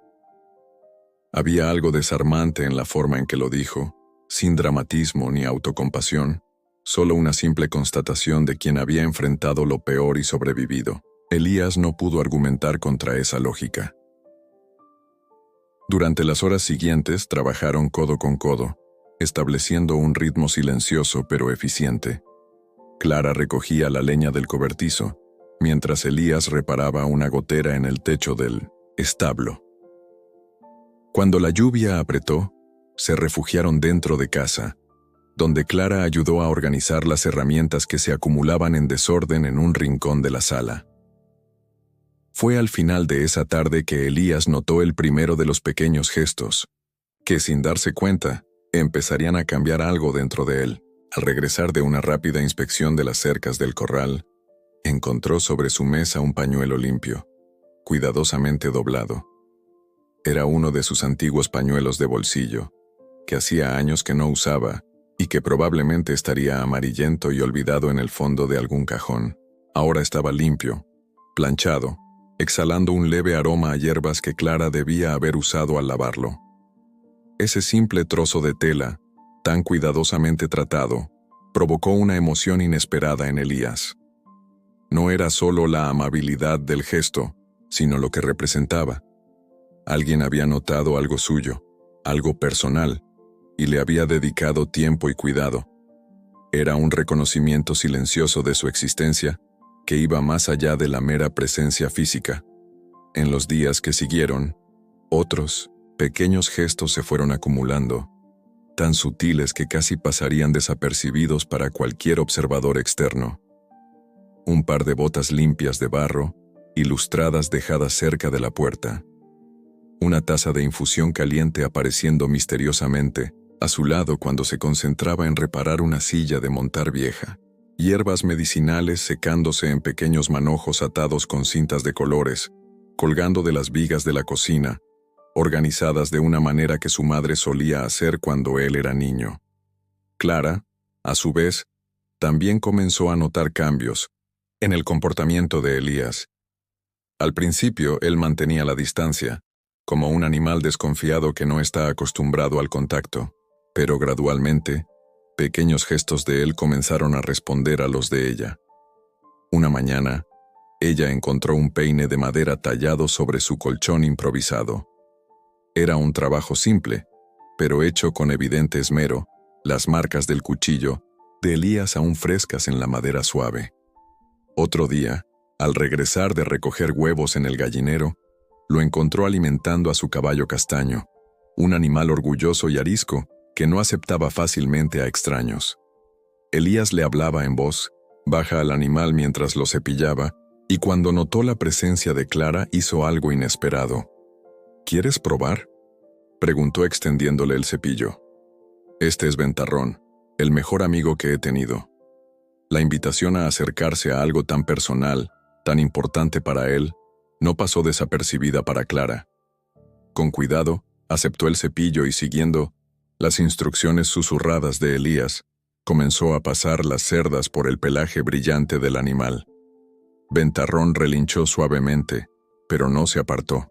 Había algo desarmante en la forma en que lo dijo, sin dramatismo ni autocompasión, solo una simple constatación de quien había enfrentado lo peor y sobrevivido. Elías no pudo argumentar contra esa lógica. Durante las horas siguientes trabajaron codo con codo, estableciendo un ritmo silencioso pero eficiente. Clara recogía la leña del cobertizo, mientras Elías reparaba una gotera en el techo del establo. Cuando la lluvia apretó, se refugiaron dentro de casa, donde Clara ayudó a organizar las herramientas que se acumulaban en desorden en un rincón de la sala. Fue al final de esa tarde que Elías notó el primero de los pequeños gestos, que sin darse cuenta, empezarían a cambiar algo dentro de él. Al regresar de una rápida inspección de las cercas del corral, encontró sobre su mesa un pañuelo limpio, cuidadosamente doblado. Era uno de sus antiguos pañuelos de bolsillo, que hacía años que no usaba y que probablemente estaría amarillento y olvidado en el fondo de algún cajón. Ahora estaba limpio, planchado, exhalando un leve aroma a hierbas que Clara debía haber usado al lavarlo. Ese simple trozo de tela, tan cuidadosamente tratado, provocó una emoción inesperada en Elías. No era solo la amabilidad del gesto, sino lo que representaba. Alguien había notado algo suyo, algo personal, y le había dedicado tiempo y cuidado. Era un reconocimiento silencioso de su existencia, que iba más allá de la mera presencia física. En los días que siguieron, otros, pequeños gestos se fueron acumulando, tan sutiles que casi pasarían desapercibidos para cualquier observador externo. Un par de botas limpias de barro, ilustradas dejadas cerca de la puerta. Una taza de infusión caliente apareciendo misteriosamente a su lado cuando se concentraba en reparar una silla de montar vieja. Hierbas medicinales secándose en pequeños manojos atados con cintas de colores, colgando de las vigas de la cocina, organizadas de una manera que su madre solía hacer cuando él era niño. Clara, a su vez, también comenzó a notar cambios en el comportamiento de Elías. Al principio, él mantenía la distancia, como un animal desconfiado que no está acostumbrado al contacto, pero gradualmente, pequeños gestos de él comenzaron a responder a los de ella. Una mañana, ella encontró un peine de madera tallado sobre su colchón improvisado. Era un trabajo simple, pero hecho con evidente esmero, las marcas del cuchillo de Elías aún frescas en la madera suave. Otro día, al regresar de recoger huevos en el gallinero, lo encontró alimentando a su caballo castaño, un animal orgulloso y arisco que no aceptaba fácilmente a extraños. Elías le hablaba en voz baja al animal mientras lo cepillaba, y cuando notó la presencia de Clara hizo algo inesperado. ¿Quieres probar?, preguntó extendiéndole el cepillo. Este es Ventarrón, el mejor amigo que he tenido. La invitación a acercarse a algo tan personal, tan importante para él, no pasó desapercibida para Clara. Con cuidado, aceptó el cepillo y siguiendo las instrucciones susurradas de Elías, comenzó a pasar las cerdas por el pelaje brillante del animal. Ventarrón relinchó suavemente, pero no se apartó.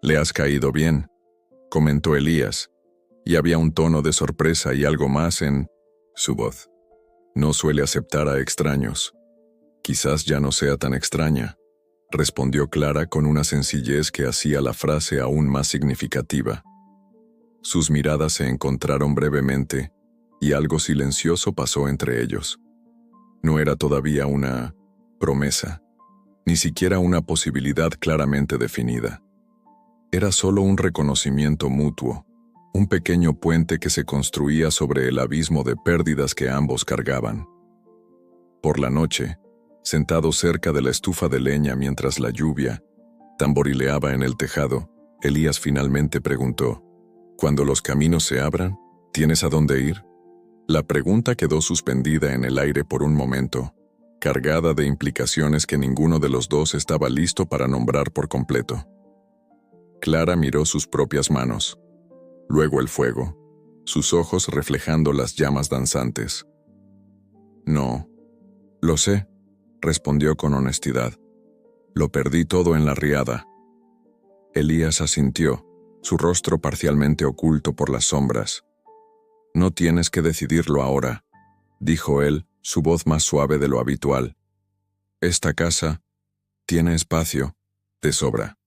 «Le has caído bien», comentó Elías, y había un tono de sorpresa y algo más en su voz. «No suele aceptar a extraños. Quizás ya no sea tan extraña», respondió Clara con una sencillez que hacía la frase aún más significativa. Sus miradas se encontraron brevemente, y algo silencioso pasó entre ellos. No era todavía una promesa, ni siquiera una posibilidad claramente definida. Era solo un reconocimiento mutuo, un pequeño puente que se construía sobre el abismo de pérdidas que ambos cargaban. Por la noche, sentado cerca de la estufa de leña mientras la lluvia tamborileaba en el tejado, Elías finalmente preguntó: «¿Cuando los caminos se abran, tienes a dónde ir?». La pregunta quedó suspendida en el aire por un momento, cargada de implicaciones que ninguno de los dos estaba listo para nombrar por completo. Clara miró sus propias manos, luego el fuego, sus ojos reflejando las llamas danzantes. «No, lo sé», respondió con honestidad. «Lo perdí todo en la riada». Elías asintió, su rostro parcialmente oculto por las sombras. «No tienes que decidirlo ahora», dijo él, su voz más suave de lo habitual. «Esta casa tiene espacio de sobra».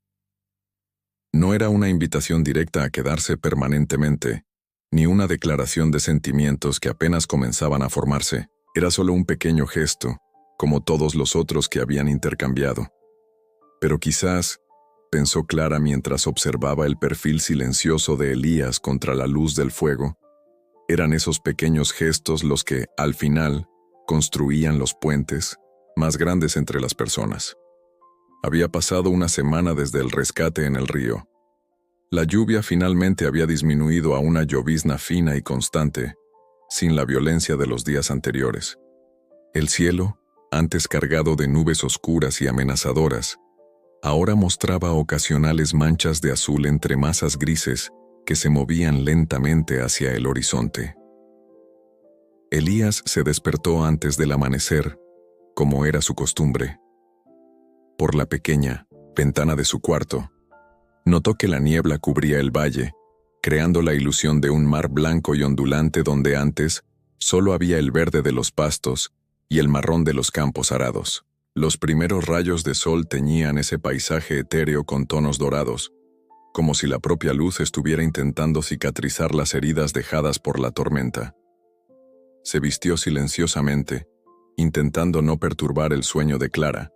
No era una invitación directa a quedarse permanentemente, ni una declaración de sentimientos que apenas comenzaban a formarse. Era solo un pequeño gesto, como todos los otros que habían intercambiado. Pero quizás, pensó Clara mientras observaba el perfil silencioso de Elías contra la luz del fuego, eran esos pequeños gestos los que, al final, construían los puentes más grandes entre las personas. Había pasado una semana desde el rescate en el río. La lluvia finalmente había disminuido a una llovizna fina y constante, sin la violencia de los días anteriores. El cielo, antes cargado de nubes oscuras y amenazadoras, ahora mostraba ocasionales manchas de azul entre masas grises que se movían lentamente hacia el horizonte. Elías se despertó antes del amanecer, como era su costumbre. Por la pequeña ventana de su cuarto, notó que la niebla cubría el valle, creando la ilusión de un mar blanco y ondulante donde antes solo había el verde de los pastos y el marrón de los campos arados. Los primeros rayos de sol teñían ese paisaje etéreo con tonos dorados, como si la propia luz estuviera intentando cicatrizar las heridas dejadas por la tormenta. Se vistió silenciosamente, intentando no perturbar el sueño de Clara,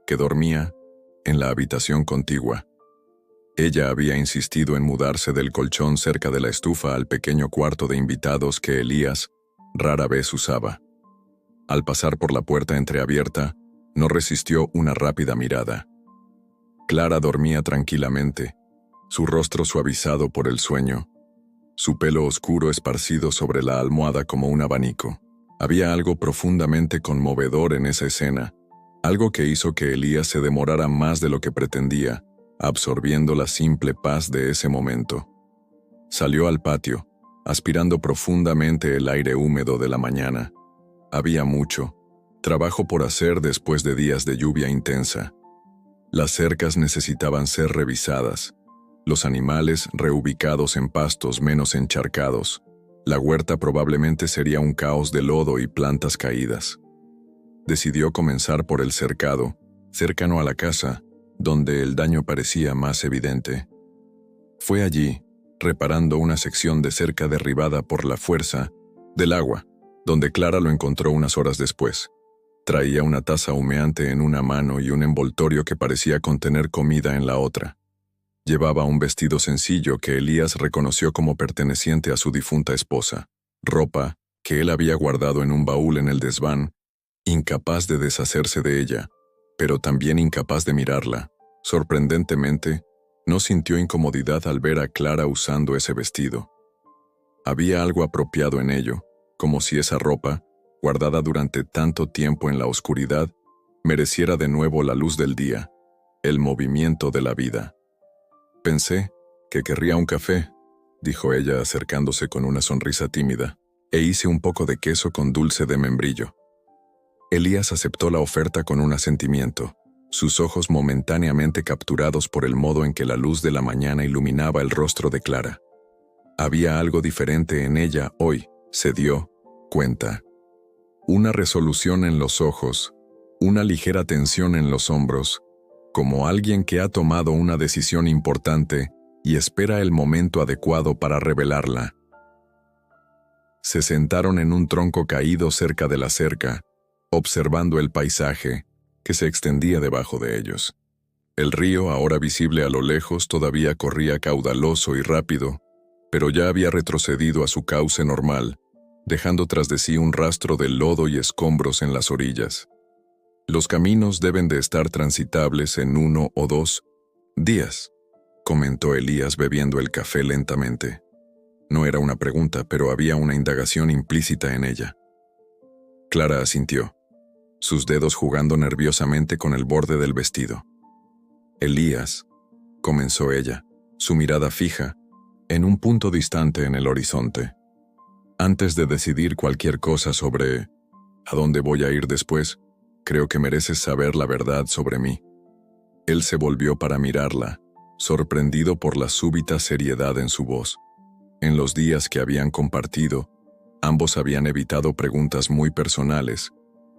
que dormía en la habitación contigua. Ella había insistido en mudarse del colchón cerca de la estufa al pequeño cuarto de invitados que Elías rara vez usaba. Al pasar por la puerta entreabierta, no resistió una rápida mirada. Clara dormía tranquilamente, su rostro suavizado por el sueño, su pelo oscuro esparcido sobre la almohada como un abanico. Había algo profundamente conmovedor en esa escena, algo que hizo que Elías se demorara más de lo que pretendía, absorbiendo la simple paz de ese momento. Salió al patio, aspirando profundamente el aire húmedo de la mañana. Había mucho trabajo por hacer después de días de lluvia intensa. Las cercas necesitaban ser revisadas, los animales reubicados en pastos menos encharcados. La huerta probablemente sería un caos de lodo y plantas caídas. Decidió comenzar por el cercado, cercano a la casa, donde el daño parecía más evidente. Fue allí, reparando una sección de cerca derribada por la fuerza del agua, donde Clara lo encontró unas horas después. Traía una taza humeante en una mano y un envoltorio que parecía contener comida en la otra. Llevaba un vestido sencillo que Elías reconoció como perteneciente a su difunta esposa, ropa que él había guardado en un baúl en el desván, incapaz de deshacerse de ella, pero también incapaz de mirarla. Sorprendentemente, no sintió incomodidad al ver a Clara usando ese vestido. Había algo apropiado en ello, como si esa ropa, guardada durante tanto tiempo en la oscuridad, mereciera de nuevo la luz del día, el movimiento de la vida. «Pensé que querría un café», dijo ella acercándose con una sonrisa tímida, «e hice un poco de queso con dulce de membrillo». Elías aceptó la oferta con un asentimiento, sus ojos momentáneamente capturados por el modo en que la luz de la mañana iluminaba el rostro de Clara. Había algo diferente en ella hoy, se dio cuenta. Una resolución en los ojos, una ligera tensión en los hombros, como alguien que ha tomado una decisión importante y espera el momento adecuado para revelarla. Se sentaron en un tronco caído cerca de la cerca, observando el paisaje que se extendía debajo de ellos. El río, ahora visible a lo lejos, todavía corría caudaloso y rápido, pero ya había retrocedido a su cauce normal, dejando tras de sí un rastro de lodo y escombros en las orillas. «Los caminos deben de estar transitables en 1 o 2 días», comentó Elías bebiendo el café lentamente. No era una pregunta, pero había una indagación implícita en ella. Clara asintió, sus dedos jugando nerviosamente con el borde del vestido. «Elías», comenzó ella, su mirada fija, en un punto distante en el horizonte. «Antes de decidir cualquier cosa sobre a dónde voy a ir después, creo que mereces saber la verdad sobre mí». Él se volvió para mirarla, sorprendido por la súbita seriedad en su voz. En los días que habían compartido, ambos habían evitado preguntas muy personales,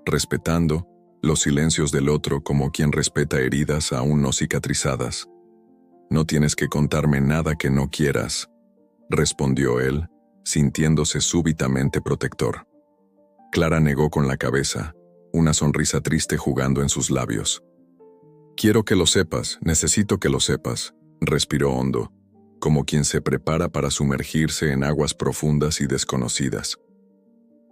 respetando los silencios del otro como quien respeta heridas aún no cicatrizadas. «No tienes que contarme nada que no quieras», respondió él, sintiéndose súbitamente protector. Clara negó con la cabeza, una sonrisa triste jugando en sus labios. «Quiero que lo sepas, necesito que lo sepas», respiró hondo, como quien se prepara para sumergirse en aguas profundas y desconocidas.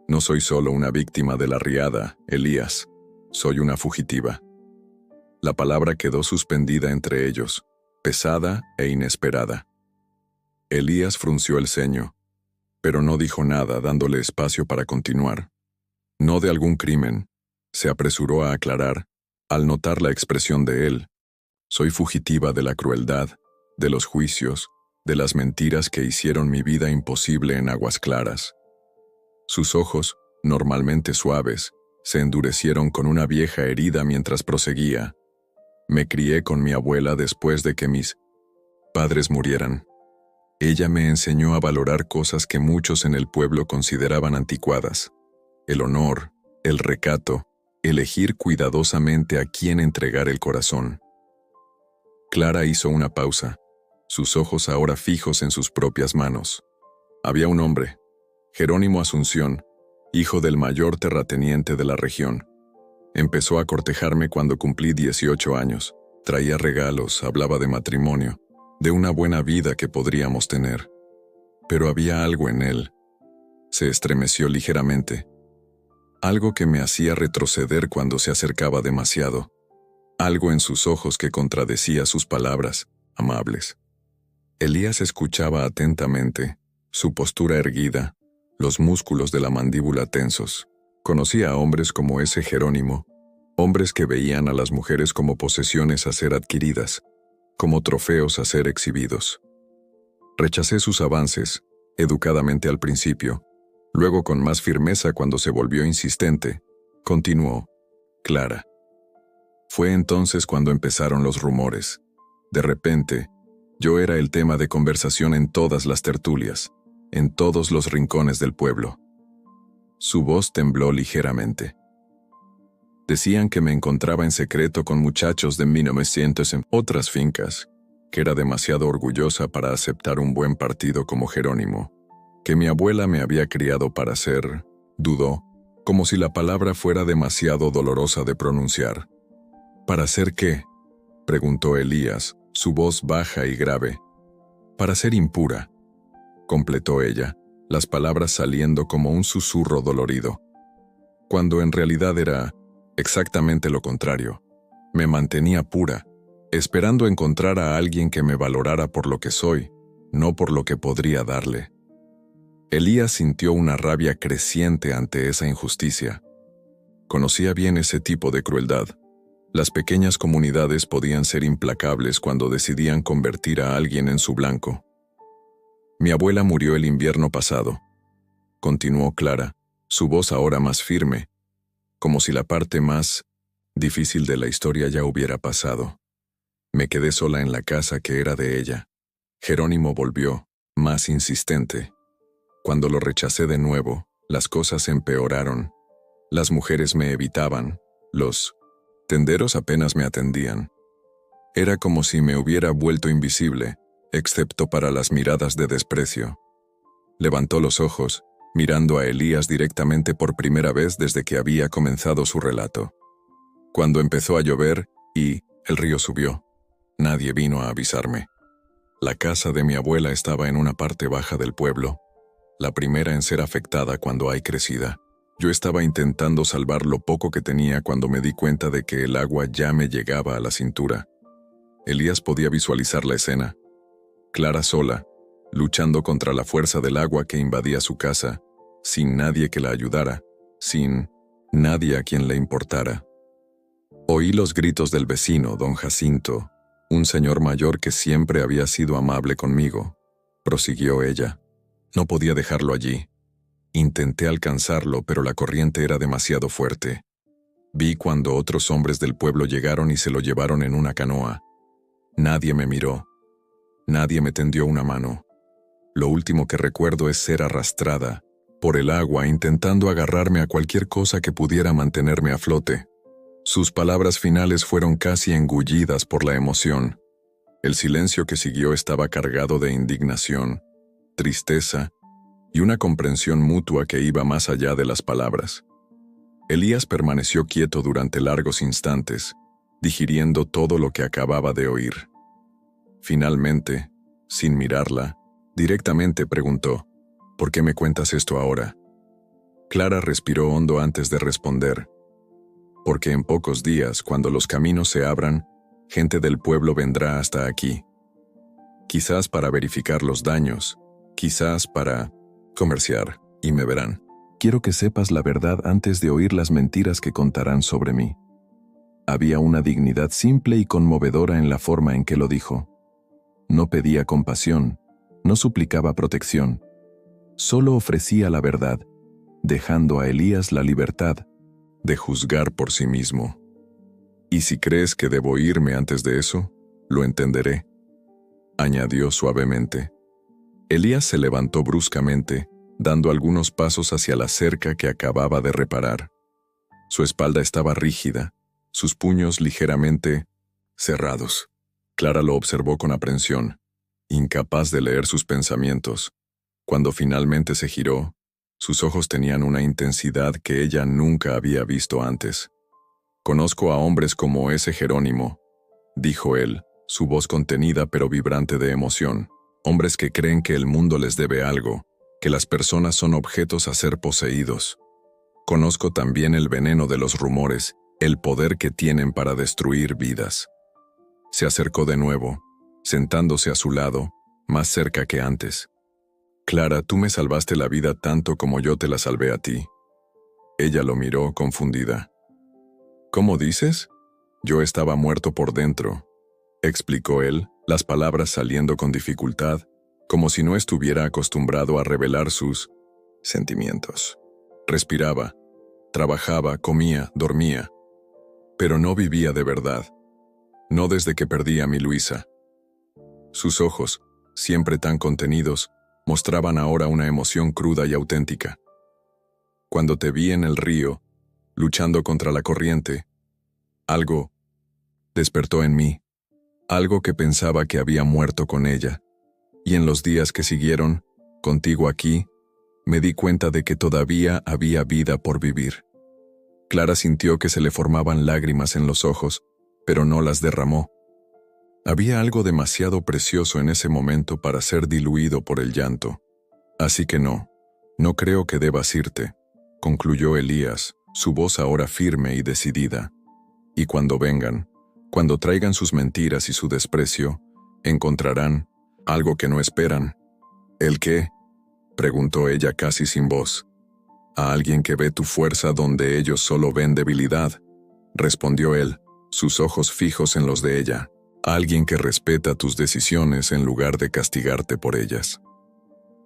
«No soy solo una víctima de la riada, Elías, soy una fugitiva». La palabra quedó suspendida entre ellos, pesada e inesperada. Elías frunció el ceño, pero no dijo nada, dándole espacio para continuar. No de algún crimen, se apresuró a aclarar, al notar la expresión de él. Soy fugitiva de la crueldad, de los juicios, de las mentiras que hicieron mi vida imposible en Aguas Claras. Sus ojos, normalmente suaves, se endurecieron con una vieja herida mientras proseguía. Me crié con mi abuela después de que mis padres murieran. Ella me enseñó a valorar cosas que muchos en el pueblo consideraban anticuadas: el honor, el recato, elegir cuidadosamente a quién entregar el corazón. Clara hizo una pausa, sus ojos ahora fijos en sus propias manos. Había un hombre, Jerónimo Asunción, hijo del mayor terrateniente de la región. Empezó a cortejarme cuando cumplí 18 años. Traía regalos, hablaba de matrimonio, de una buena vida que podríamos tener. Pero había algo en él. Se estremeció ligeramente. Algo que me hacía retroceder cuando se acercaba demasiado. Algo en sus ojos que contradecía sus palabras, amables. Elías escuchaba atentamente, su postura erguida, los músculos de la mandíbula tensos. Conocía a hombres como ese Jerónimo, hombres que veían a las mujeres como posesiones a ser adquiridas, como trofeos a ser exhibidos. Rechacé sus avances, educadamente al principio, luego con más firmeza cuando se volvió insistente. Continuó: Clara. Fue entonces cuando empezaron los rumores. De repente, yo era el tema de conversación en todas las tertulias, en todos los rincones del pueblo. Su voz tembló ligeramente. Decían que me encontraba en secreto con muchachos de 1900 en otras fincas, que era demasiado orgullosa para aceptar un buen partido como Jerónimo, que mi abuela me había criado para ser, dudó, como si la palabra fuera demasiado dolorosa de pronunciar. ¿Para ser qué?, preguntó Elías, su voz baja y grave. Para ser impura, completó ella, las palabras saliendo como un susurro dolorido. Cuando en realidad era exactamente lo contrario. Me mantenía pura, esperando encontrar a alguien que me valorara por lo que soy, no por lo que podría darle. Elías sintió una rabia creciente ante esa injusticia. Conocía bien ese tipo de crueldad. Las pequeñas comunidades podían ser implacables cuando decidían convertir a alguien en su blanco. Mi abuela murió el invierno pasado, continuó Clara, su voz ahora más firme, como si la parte más difícil de la historia ya hubiera pasado. Me quedé sola en la casa que era de ella. Jerónimo volvió, más insistente. Cuando lo rechacé de nuevo, las cosas empeoraron. Las mujeres me evitaban, los tenderos apenas me atendían. Era como si me hubiera vuelto invisible, excepto para las miradas de desprecio. Levantó los ojos, mirando a Elías directamente por primera vez desde que había comenzado su relato. Cuando empezó a llover y el río subió, nadie vino a avisarme. La casa de mi abuela estaba en una parte baja del pueblo, la primera en ser afectada cuando hay crecida. Yo estaba intentando salvar lo poco que tenía cuando me di cuenta de que el agua ya me llegaba a la cintura. Elías podía visualizar la escena. Clara sola, luchando contra la fuerza del agua que invadía su casa, sin nadie que la ayudara, sin nadie a quien le importara. Oí los gritos del vecino, don Jacinto, un señor mayor que siempre había sido amable conmigo, prosiguió ella. No podía dejarlo allí. Intenté alcanzarlo, pero la corriente era demasiado fuerte. Vi cuando otros hombres del pueblo llegaron y se lo llevaron en una canoa. Nadie me miró. Nadie me tendió una mano. Lo último que recuerdo es ser arrastrada por el agua intentando agarrarme a cualquier cosa que pudiera mantenerme a flote. Sus palabras finales fueron casi engullidas por la emoción. El silencio que siguió estaba cargado de indignación, tristeza y una comprensión mutua que iba más allá de las palabras. Elías permaneció quieto durante largos instantes, digiriendo todo lo que acababa de oír. Finalmente, sin mirarla, directamente preguntó: ¿Por qué me cuentas esto ahora? Clara respiró hondo antes de responder. Porque en pocos días, cuando los caminos se abran, gente del pueblo vendrá hasta aquí. Quizás para verificar los daños, quizás para comerciar, y me verán. Quiero que sepas la verdad antes de oír las mentiras que contarán sobre mí. Había una dignidad simple y conmovedora en la forma en que lo dijo. No pedía compasión, no suplicaba protección. Solo ofrecía la verdad, dejando a Elías la libertad de juzgar por sí mismo. Y si crees que debo irme antes de eso, lo entenderé, añadió suavemente. Elías se levantó bruscamente, dando algunos pasos hacia la cerca que acababa de reparar. Su espalda estaba rígida, sus puños ligeramente cerrados. Clara lo observó con aprensión, incapaz de leer sus pensamientos. Cuando finalmente se giró, sus ojos tenían una intensidad que ella nunca había visto antes. «Conozco a hombres como ese Jerónimo», dijo él, su voz contenida pero vibrante de emoción. «Hombres que creen que el mundo les debe algo, que las personas son objetos a ser poseídos. Conozco también el veneno de los rumores, el poder que tienen para destruir vidas». Se acercó de nuevo, sentándose a su lado, más cerca que antes. «Clara, tú me salvaste la vida tanto como yo te la salvé a ti». Ella lo miró confundida. «¿Cómo dices?» «Yo estaba muerto por dentro», explicó él, las palabras saliendo con dificultad, como si no estuviera acostumbrado a revelar sus sentimientos. Respiraba, trabajaba, comía, dormía, pero no vivía de verdad. No desde que perdí a mi Luisa. Sus ojos, siempre tan contenidos, mostraban ahora una emoción cruda y auténtica. Cuando te vi en el río, luchando contra la corriente, algo despertó en mí, algo que pensaba que había muerto con ella, y en los días que siguieron, contigo aquí, me di cuenta de que todavía había vida por vivir. Clara sintió que se le formaban lágrimas en los ojos, pero no las derramó. Había algo demasiado precioso en ese momento para ser diluido por el llanto. Así que no creo que debas irte, concluyó Elías, su voz ahora firme y decidida. Y cuando vengan, cuando traigan sus mentiras y su desprecio, encontrarán algo que no esperan. ¿El qué?, preguntó ella casi sin voz. A alguien que ve tu fuerza donde ellos solo ven debilidad, respondió él, sus ojos fijos en los de ella. Alguien que respeta tus decisiones en lugar de castigarte por ellas.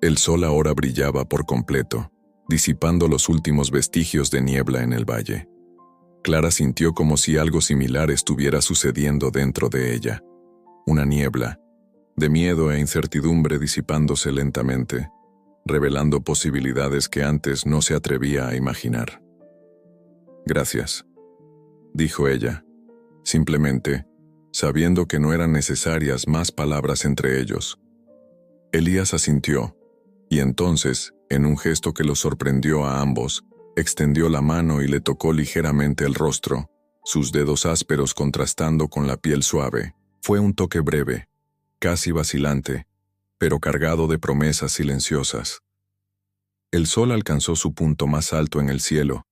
El sol ahora brillaba por completo, disipando los últimos vestigios de niebla en el valle. Clara sintió como si algo similar estuviera sucediendo dentro de ella. Una niebla, de miedo e incertidumbre disipándose lentamente, revelando posibilidades que antes no se atrevía a imaginar. «Gracias», dijo ella, simplemente, sabiendo que no eran necesarias más palabras entre ellos. Elías asintió, y entonces, en un gesto que los sorprendió a ambos, extendió la mano y le tocó ligeramente el rostro, sus dedos ásperos contrastando con la piel suave. Fue un toque breve, casi vacilante, pero cargado de promesas silenciosas. El sol alcanzó su punto más alto en el cielo,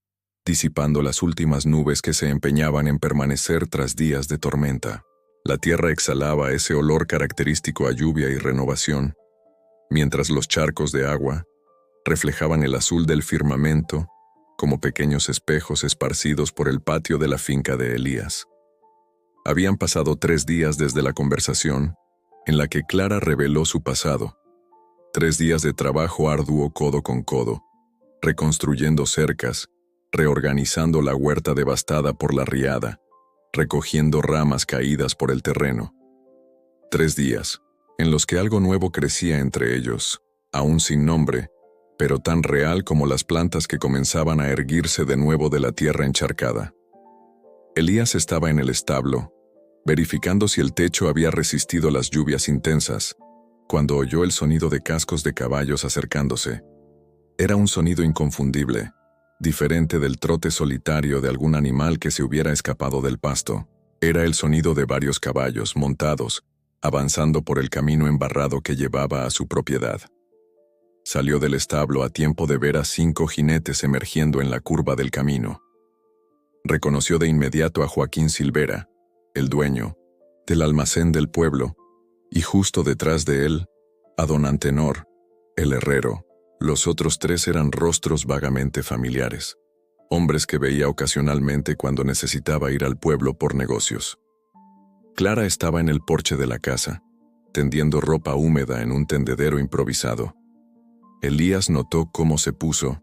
disipando las últimas nubes que se empeñaban en permanecer tras días de tormenta. La tierra exhalaba ese olor característico a lluvia y renovación, mientras los charcos de agua reflejaban el azul del firmamento como pequeños espejos esparcidos por el patio de la finca de Elías. Habían pasado 3 días desde la conversación, en la que Clara reveló su pasado. 3 días de trabajo arduo codo con codo, reconstruyendo cercas, reorganizando la huerta devastada por la riada, recogiendo ramas caídas por el terreno. 3 días, en los que algo nuevo crecía entre ellos, aún sin nombre, pero tan real como las plantas que comenzaban a erguirse de nuevo de la tierra encharcada. Elías estaba en el establo, verificando si el techo había resistido las lluvias intensas, cuando oyó el sonido de cascos de caballos acercándose. Era un sonido inconfundible, diferente del trote solitario de algún animal que se hubiera escapado del pasto. Era el sonido de varios caballos montados, avanzando por el camino embarrado que llevaba a su propiedad. Salió del establo a tiempo de ver a 5 jinetes emergiendo en la curva del camino. Reconoció de inmediato a Joaquín Silvera, el dueño del almacén del pueblo, y justo detrás de él, a don Antenor, el herrero. Los otros tres eran rostros vagamente familiares, hombres que veía ocasionalmente cuando necesitaba ir al pueblo por negocios. Clara estaba en el porche de la casa, tendiendo ropa húmeda en un tendedero improvisado. Elías notó cómo se puso,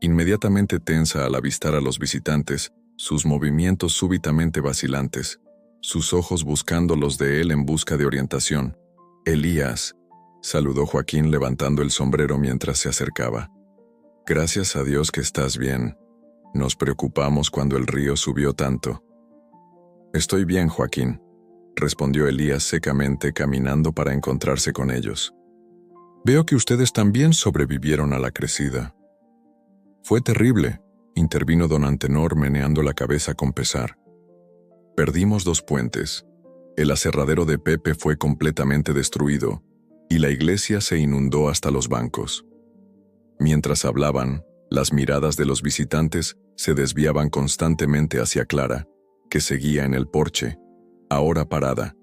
inmediatamente tensa al avistar a los visitantes, sus movimientos súbitamente vacilantes, sus ojos buscando los de él en busca de orientación. «Elías», saludó Joaquín levantando el sombrero mientras se acercaba. «Gracias a Dios que estás bien. Nos preocupamos cuando el río subió tanto». «Estoy bien, Joaquín», respondió Elías secamente caminando para encontrarse con ellos. «Veo que ustedes también sobrevivieron a la crecida». «Fue terrible», intervino don Antenor meneando la cabeza con pesar. «Perdimos 2 puentes. El aserradero de Pepe fue completamente destruido y la iglesia se inundó hasta los bancos». Mientras hablaban, las miradas de los visitantes se desviaban constantemente hacia Clara, que seguía en el porche, ahora parada,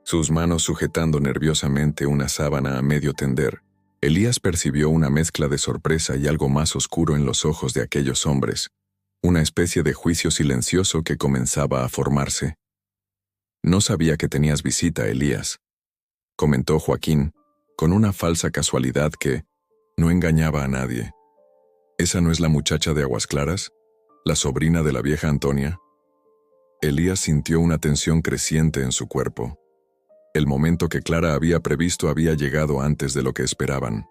sus manos sujetando nerviosamente una sábana a medio tender. Elías percibió una mezcla de sorpresa y algo más oscuro en los ojos de aquellos hombres, una especie de juicio silencioso que comenzaba a formarse. «No sabía que tenías visita, Elías», comentó Joaquín, con una falsa casualidad que no engañaba a nadie. «¿Esa no es la muchacha de Aguas Claras? ¿La sobrina de la vieja Antonia?» Elías sintió una tensión creciente en su cuerpo. El momento que Clara había previsto había llegado antes de lo que esperaban.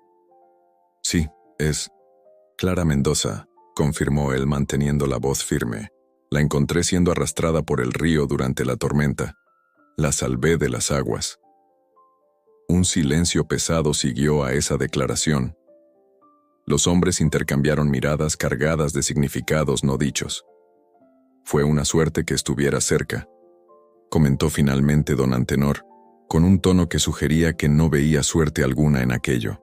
«Sí, es Clara Mendoza», confirmó él manteniendo la voz firme. «La encontré siendo arrastrada por el río durante la tormenta. La salvé de las aguas». Un silencio pesado siguió a esa declaración. Los hombres intercambiaron miradas cargadas de significados no dichos. «Fue una suerte que estuviera cerca», comentó finalmente don Antenor, con un tono que sugería que no veía suerte alguna en aquello.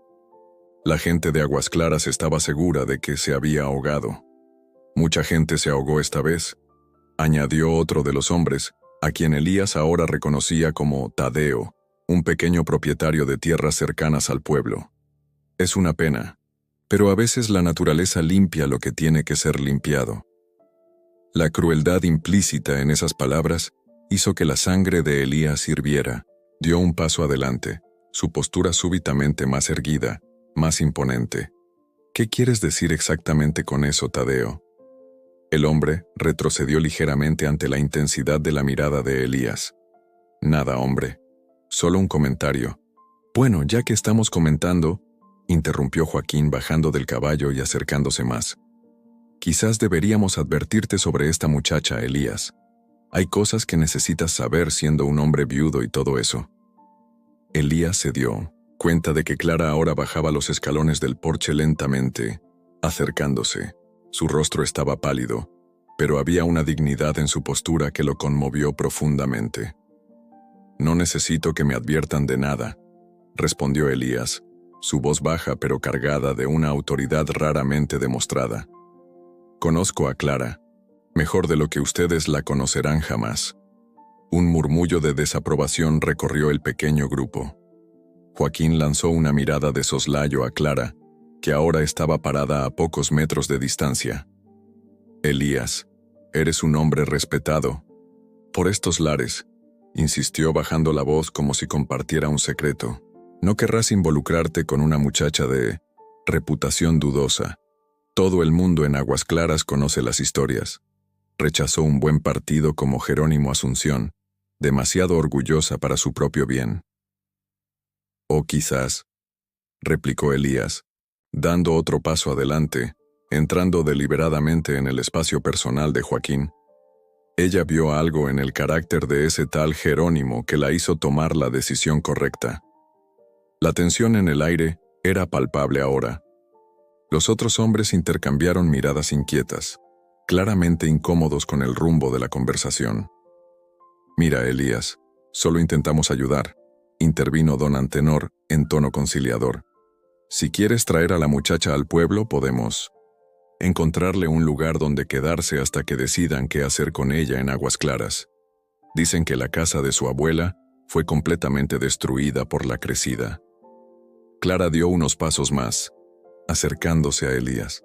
«La gente de Aguas Claras estaba segura de que se había ahogado. Mucha gente se ahogó esta vez», añadió otro de los hombres, a quien Elías ahora reconocía como Tadeo, un pequeño propietario de tierras cercanas al pueblo. «Es una pena, pero a veces la naturaleza limpia lo que tiene que ser limpiado». La crueldad implícita en esas palabras hizo que la sangre de Elías hirviera. Dio un paso adelante, su postura súbitamente más erguida, más imponente. «¿Qué quieres decir exactamente con eso, Tadeo?» El hombre retrocedió ligeramente ante la intensidad de la mirada de Elías. «Nada, hombre. Solo un comentario». «Bueno, ya que estamos comentando», interrumpió Joaquín bajando del caballo y acercándose más. «Quizás deberíamos advertirte sobre esta muchacha, Elías. Hay cosas que necesitas saber siendo un hombre viudo y todo eso». Elías se dio cuenta de que Clara ahora bajaba los escalones del porche lentamente, acercándose. Su rostro estaba pálido, pero había una dignidad en su postura que lo conmovió profundamente. «No necesito que me adviertan de nada», respondió Elías, su voz baja pero cargada de una autoridad raramente demostrada. «Conozco a Clara, mejor de lo que ustedes la conocerán jamás». Un murmullo de desaprobación recorrió el pequeño grupo. Joaquín lanzó una mirada de soslayo a Clara, que ahora estaba parada a pocos metros de distancia. «Elías, eres un hombre respetado. Por estos lares», insistió bajando la voz como si compartiera un secreto. «No querrás involucrarte con una muchacha de reputación dudosa. Todo el mundo en Aguas Claras conoce las historias. Rechazó un buen partido como Jerónimo Asunción, demasiado orgullosa para su propio bien». «O quizás», replicó Elías, dando otro paso adelante, entrando deliberadamente en el espacio personal de Joaquín. Ella vio algo en el carácter de ese tal Jerónimo que la hizo tomar la decisión correcta. La tensión en el aire era palpable ahora. Los otros hombres intercambiaron miradas inquietas, claramente incómodos con el rumbo de la conversación. «Mira, Elías, solo intentamos ayudar», intervino don Antenor en tono conciliador. «Si quieres traer a la muchacha al pueblo, podemos encontrarle un lugar donde quedarse hasta que decidan qué hacer con ella en Aguas Claras. Dicen que la casa de su abuela fue completamente destruida por la crecida. Clara dio unos pasos más, acercándose a Elías.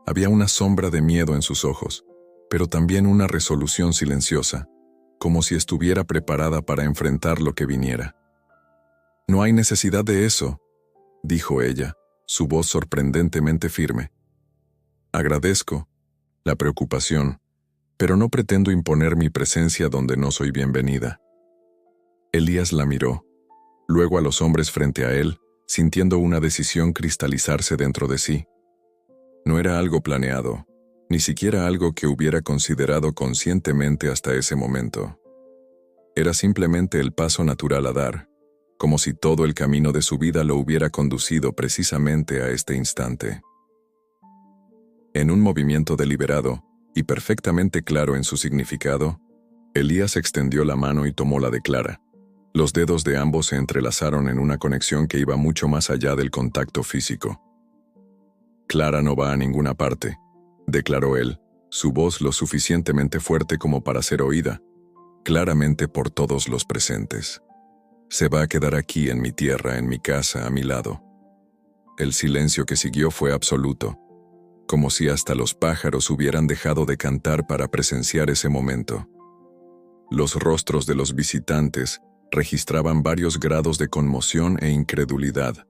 Había una sombra de miedo en sus ojos, pero también una resolución silenciosa, como si estuviera preparada para enfrentar lo que viniera. «No hay necesidad de eso», dijo ella, su voz sorprendentemente firme. «Agradezco la preocupación, pero no pretendo imponer mi presencia donde no soy bienvenida». Elías la miró, luego a los hombres frente a él, sintiendo una decisión cristalizarse dentro de sí. No era algo planeado, ni siquiera algo que hubiera considerado conscientemente hasta ese momento. Era simplemente el paso natural a dar, como si todo el camino de su vida lo hubiera conducido precisamente a este instante. En un movimiento deliberado, y perfectamente claro en su significado, Elías extendió la mano y tomó la de Clara. Los dedos de ambos se entrelazaron en una conexión que iba mucho más allá del contacto físico. «Clara no va a ninguna parte», declaró él, su voz lo suficientemente fuerte como para ser oída, claramente por todos los presentes. «Se va a quedar aquí en mi tierra, en mi casa, a mi lado». El silencio que siguió fue absoluto, como si hasta los pájaros hubieran dejado de cantar para presenciar ese momento. Los rostros de los visitantes registraban varios grados de conmoción e incredulidad.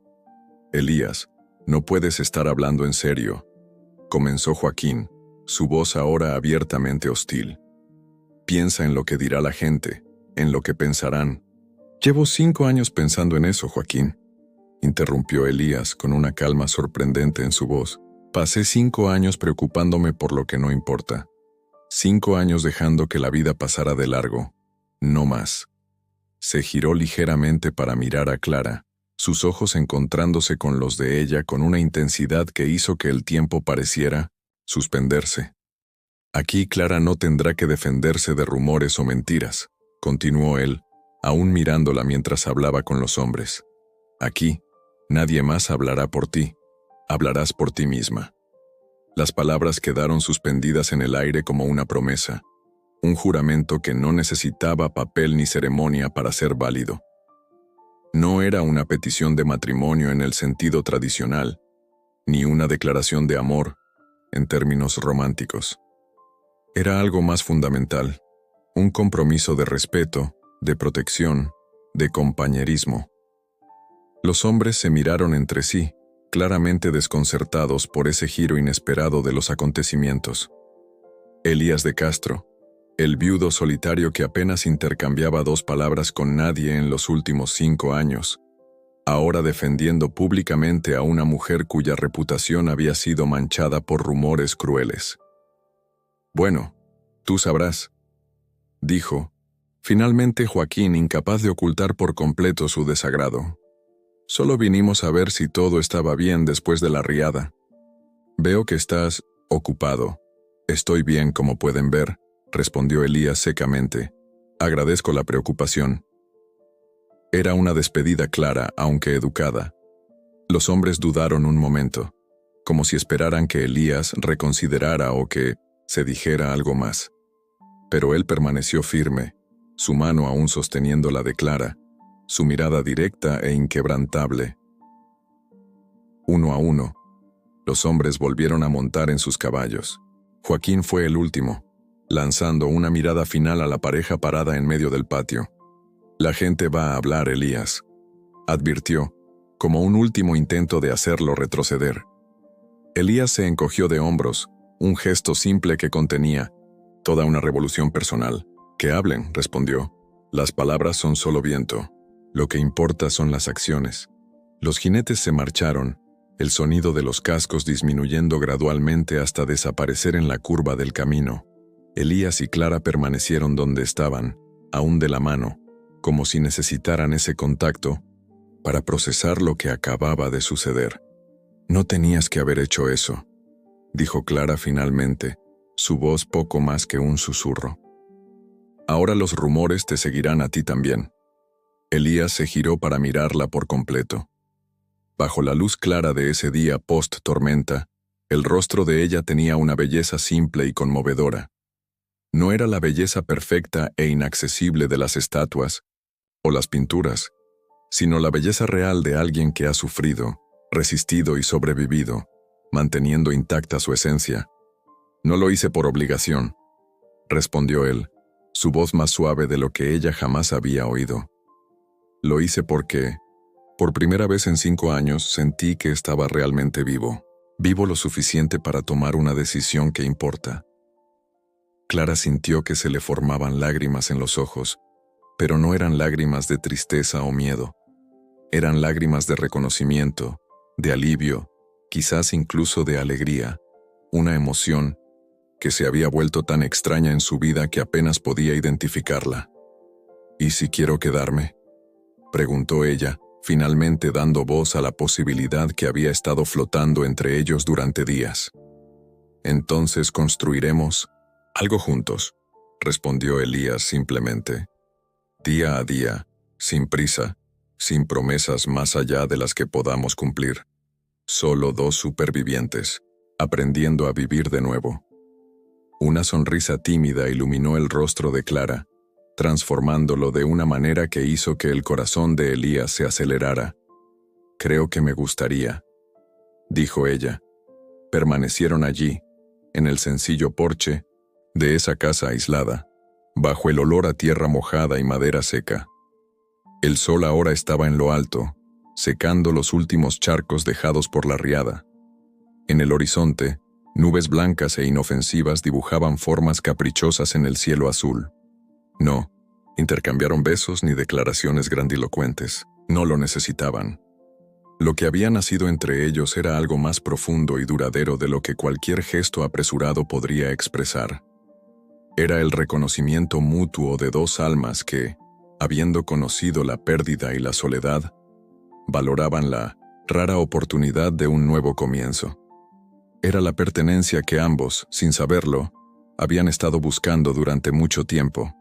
«Elías, no puedes estar hablando en serio», comenzó Joaquín, su voz ahora abiertamente hostil. «Piensa en lo que dirá la gente, en lo que pensarán». «Llevo 5 años pensando en eso, Joaquín», interrumpió Elías con una calma sorprendente en su voz. «Pasé 5 años preocupándome por lo que no importa. 5 años dejando que la vida pasara de largo, no más». Se giró ligeramente para mirar a Clara, sus ojos encontrándose con los de ella con una intensidad que hizo que el tiempo pareciera suspenderse. «Aquí Clara no tendrá que defenderse de rumores o mentiras», continuó él, aún mirándola mientras hablaba con los hombres. «Aquí, nadie más hablará por ti, hablarás por ti misma». Las palabras quedaron suspendidas en el aire como una promesa, un juramento que no necesitaba papel ni ceremonia para ser válido. No era una petición de matrimonio en el sentido tradicional, ni una declaración de amor en términos románticos. Era algo más fundamental, un compromiso de respeto, de protección, de compañerismo. Los hombres se miraron entre sí, claramente desconcertados por ese giro inesperado de los acontecimientos. Elías de Castro, el viudo solitario que apenas intercambiaba 2 palabras con nadie en los últimos 5 años, ahora defendiendo públicamente a una mujer cuya reputación había sido manchada por rumores crueles. «Bueno, tú sabrás», dijo, finalmente Joaquín, incapaz de ocultar por completo su desagrado. «Solo vinimos a ver si todo estaba bien después de la riada. Veo que estás ocupado». «Estoy bien, como pueden ver», respondió Elías secamente. «Agradezco la preocupación». Era una despedida clara, aunque educada. Los hombres dudaron un momento, como si esperaran que Elías reconsiderara o que se dijera algo más. Pero él permaneció firme, su mano aún sosteniendo la de Clara, su mirada directa e inquebrantable. Uno a uno, los hombres volvieron a montar en sus caballos. Joaquín fue el último, lanzando una mirada final a la pareja parada en medio del patio. «La gente va a hablar, Elías», advirtió, como un último intento de hacerlo retroceder. Elías se encogió de hombros, un gesto simple que contenía toda una revolución personal. «Que hablen», respondió. «Las palabras son solo viento. Lo que importa son las acciones». Los jinetes se marcharon, el sonido de los cascos disminuyendo gradualmente hasta desaparecer en la curva del camino. Elías y Clara permanecieron donde estaban, aún de la mano, como si necesitaran ese contacto para procesar lo que acababa de suceder. «No tenías que haber hecho eso», dijo Clara finalmente, su voz poco más que un susurro. «Ahora los rumores te seguirán a ti también». Elías se giró para mirarla por completo. Bajo la luz clara de ese día post-tormenta, el rostro de ella tenía una belleza simple y conmovedora. No era la belleza perfecta e inaccesible de las estatuas, o las pinturas, sino la belleza real de alguien que ha sufrido, resistido y sobrevivido, manteniendo intacta su esencia. No lo hice por obligación, respondió él, su voz más suave de lo que ella jamás había oído. Lo hice porque, por primera vez en 5 años, sentí que estaba realmente vivo. Vivo lo suficiente para tomar una decisión que importa. Clara sintió que se le formaban lágrimas en los ojos, pero no eran lágrimas de tristeza o miedo. Eran lágrimas de reconocimiento, de alivio, quizás incluso de alegría, una emoción que se había vuelto tan extraña en su vida que apenas podía identificarla. ¿Y si quiero quedarme?, preguntó ella, finalmente dando voz a la posibilidad que había estado flotando entre ellos durante días. Entonces construiremos algo juntos, respondió Elías simplemente. Día a día, sin prisa, sin promesas más allá de las que podamos cumplir. Solo 2 supervivientes, aprendiendo a vivir de nuevo. Una sonrisa tímida iluminó el rostro de Clara, transformándolo de una manera que hizo que el corazón de Elías se acelerara. Creo que me gustaría, dijo ella. Permanecieron allí, en el sencillo porche de esa casa aislada, bajo el olor a tierra mojada y madera seca. El sol ahora estaba en lo alto, secando los últimos charcos dejados por la riada. En el horizonte, nubes blancas e inofensivas dibujaban formas caprichosas en el cielo azul. No, intercambiaron besos ni declaraciones grandilocuentes. No lo necesitaban. Lo que había nacido entre ellos era algo más profundo y duradero de lo que cualquier gesto apresurado podría expresar. Era el reconocimiento mutuo de 2 almas que, habiendo conocido la pérdida y la soledad, valoraban la rara oportunidad de un nuevo comienzo. Era la pertenencia que ambos, sin saberlo, habían estado buscando durante mucho tiempo.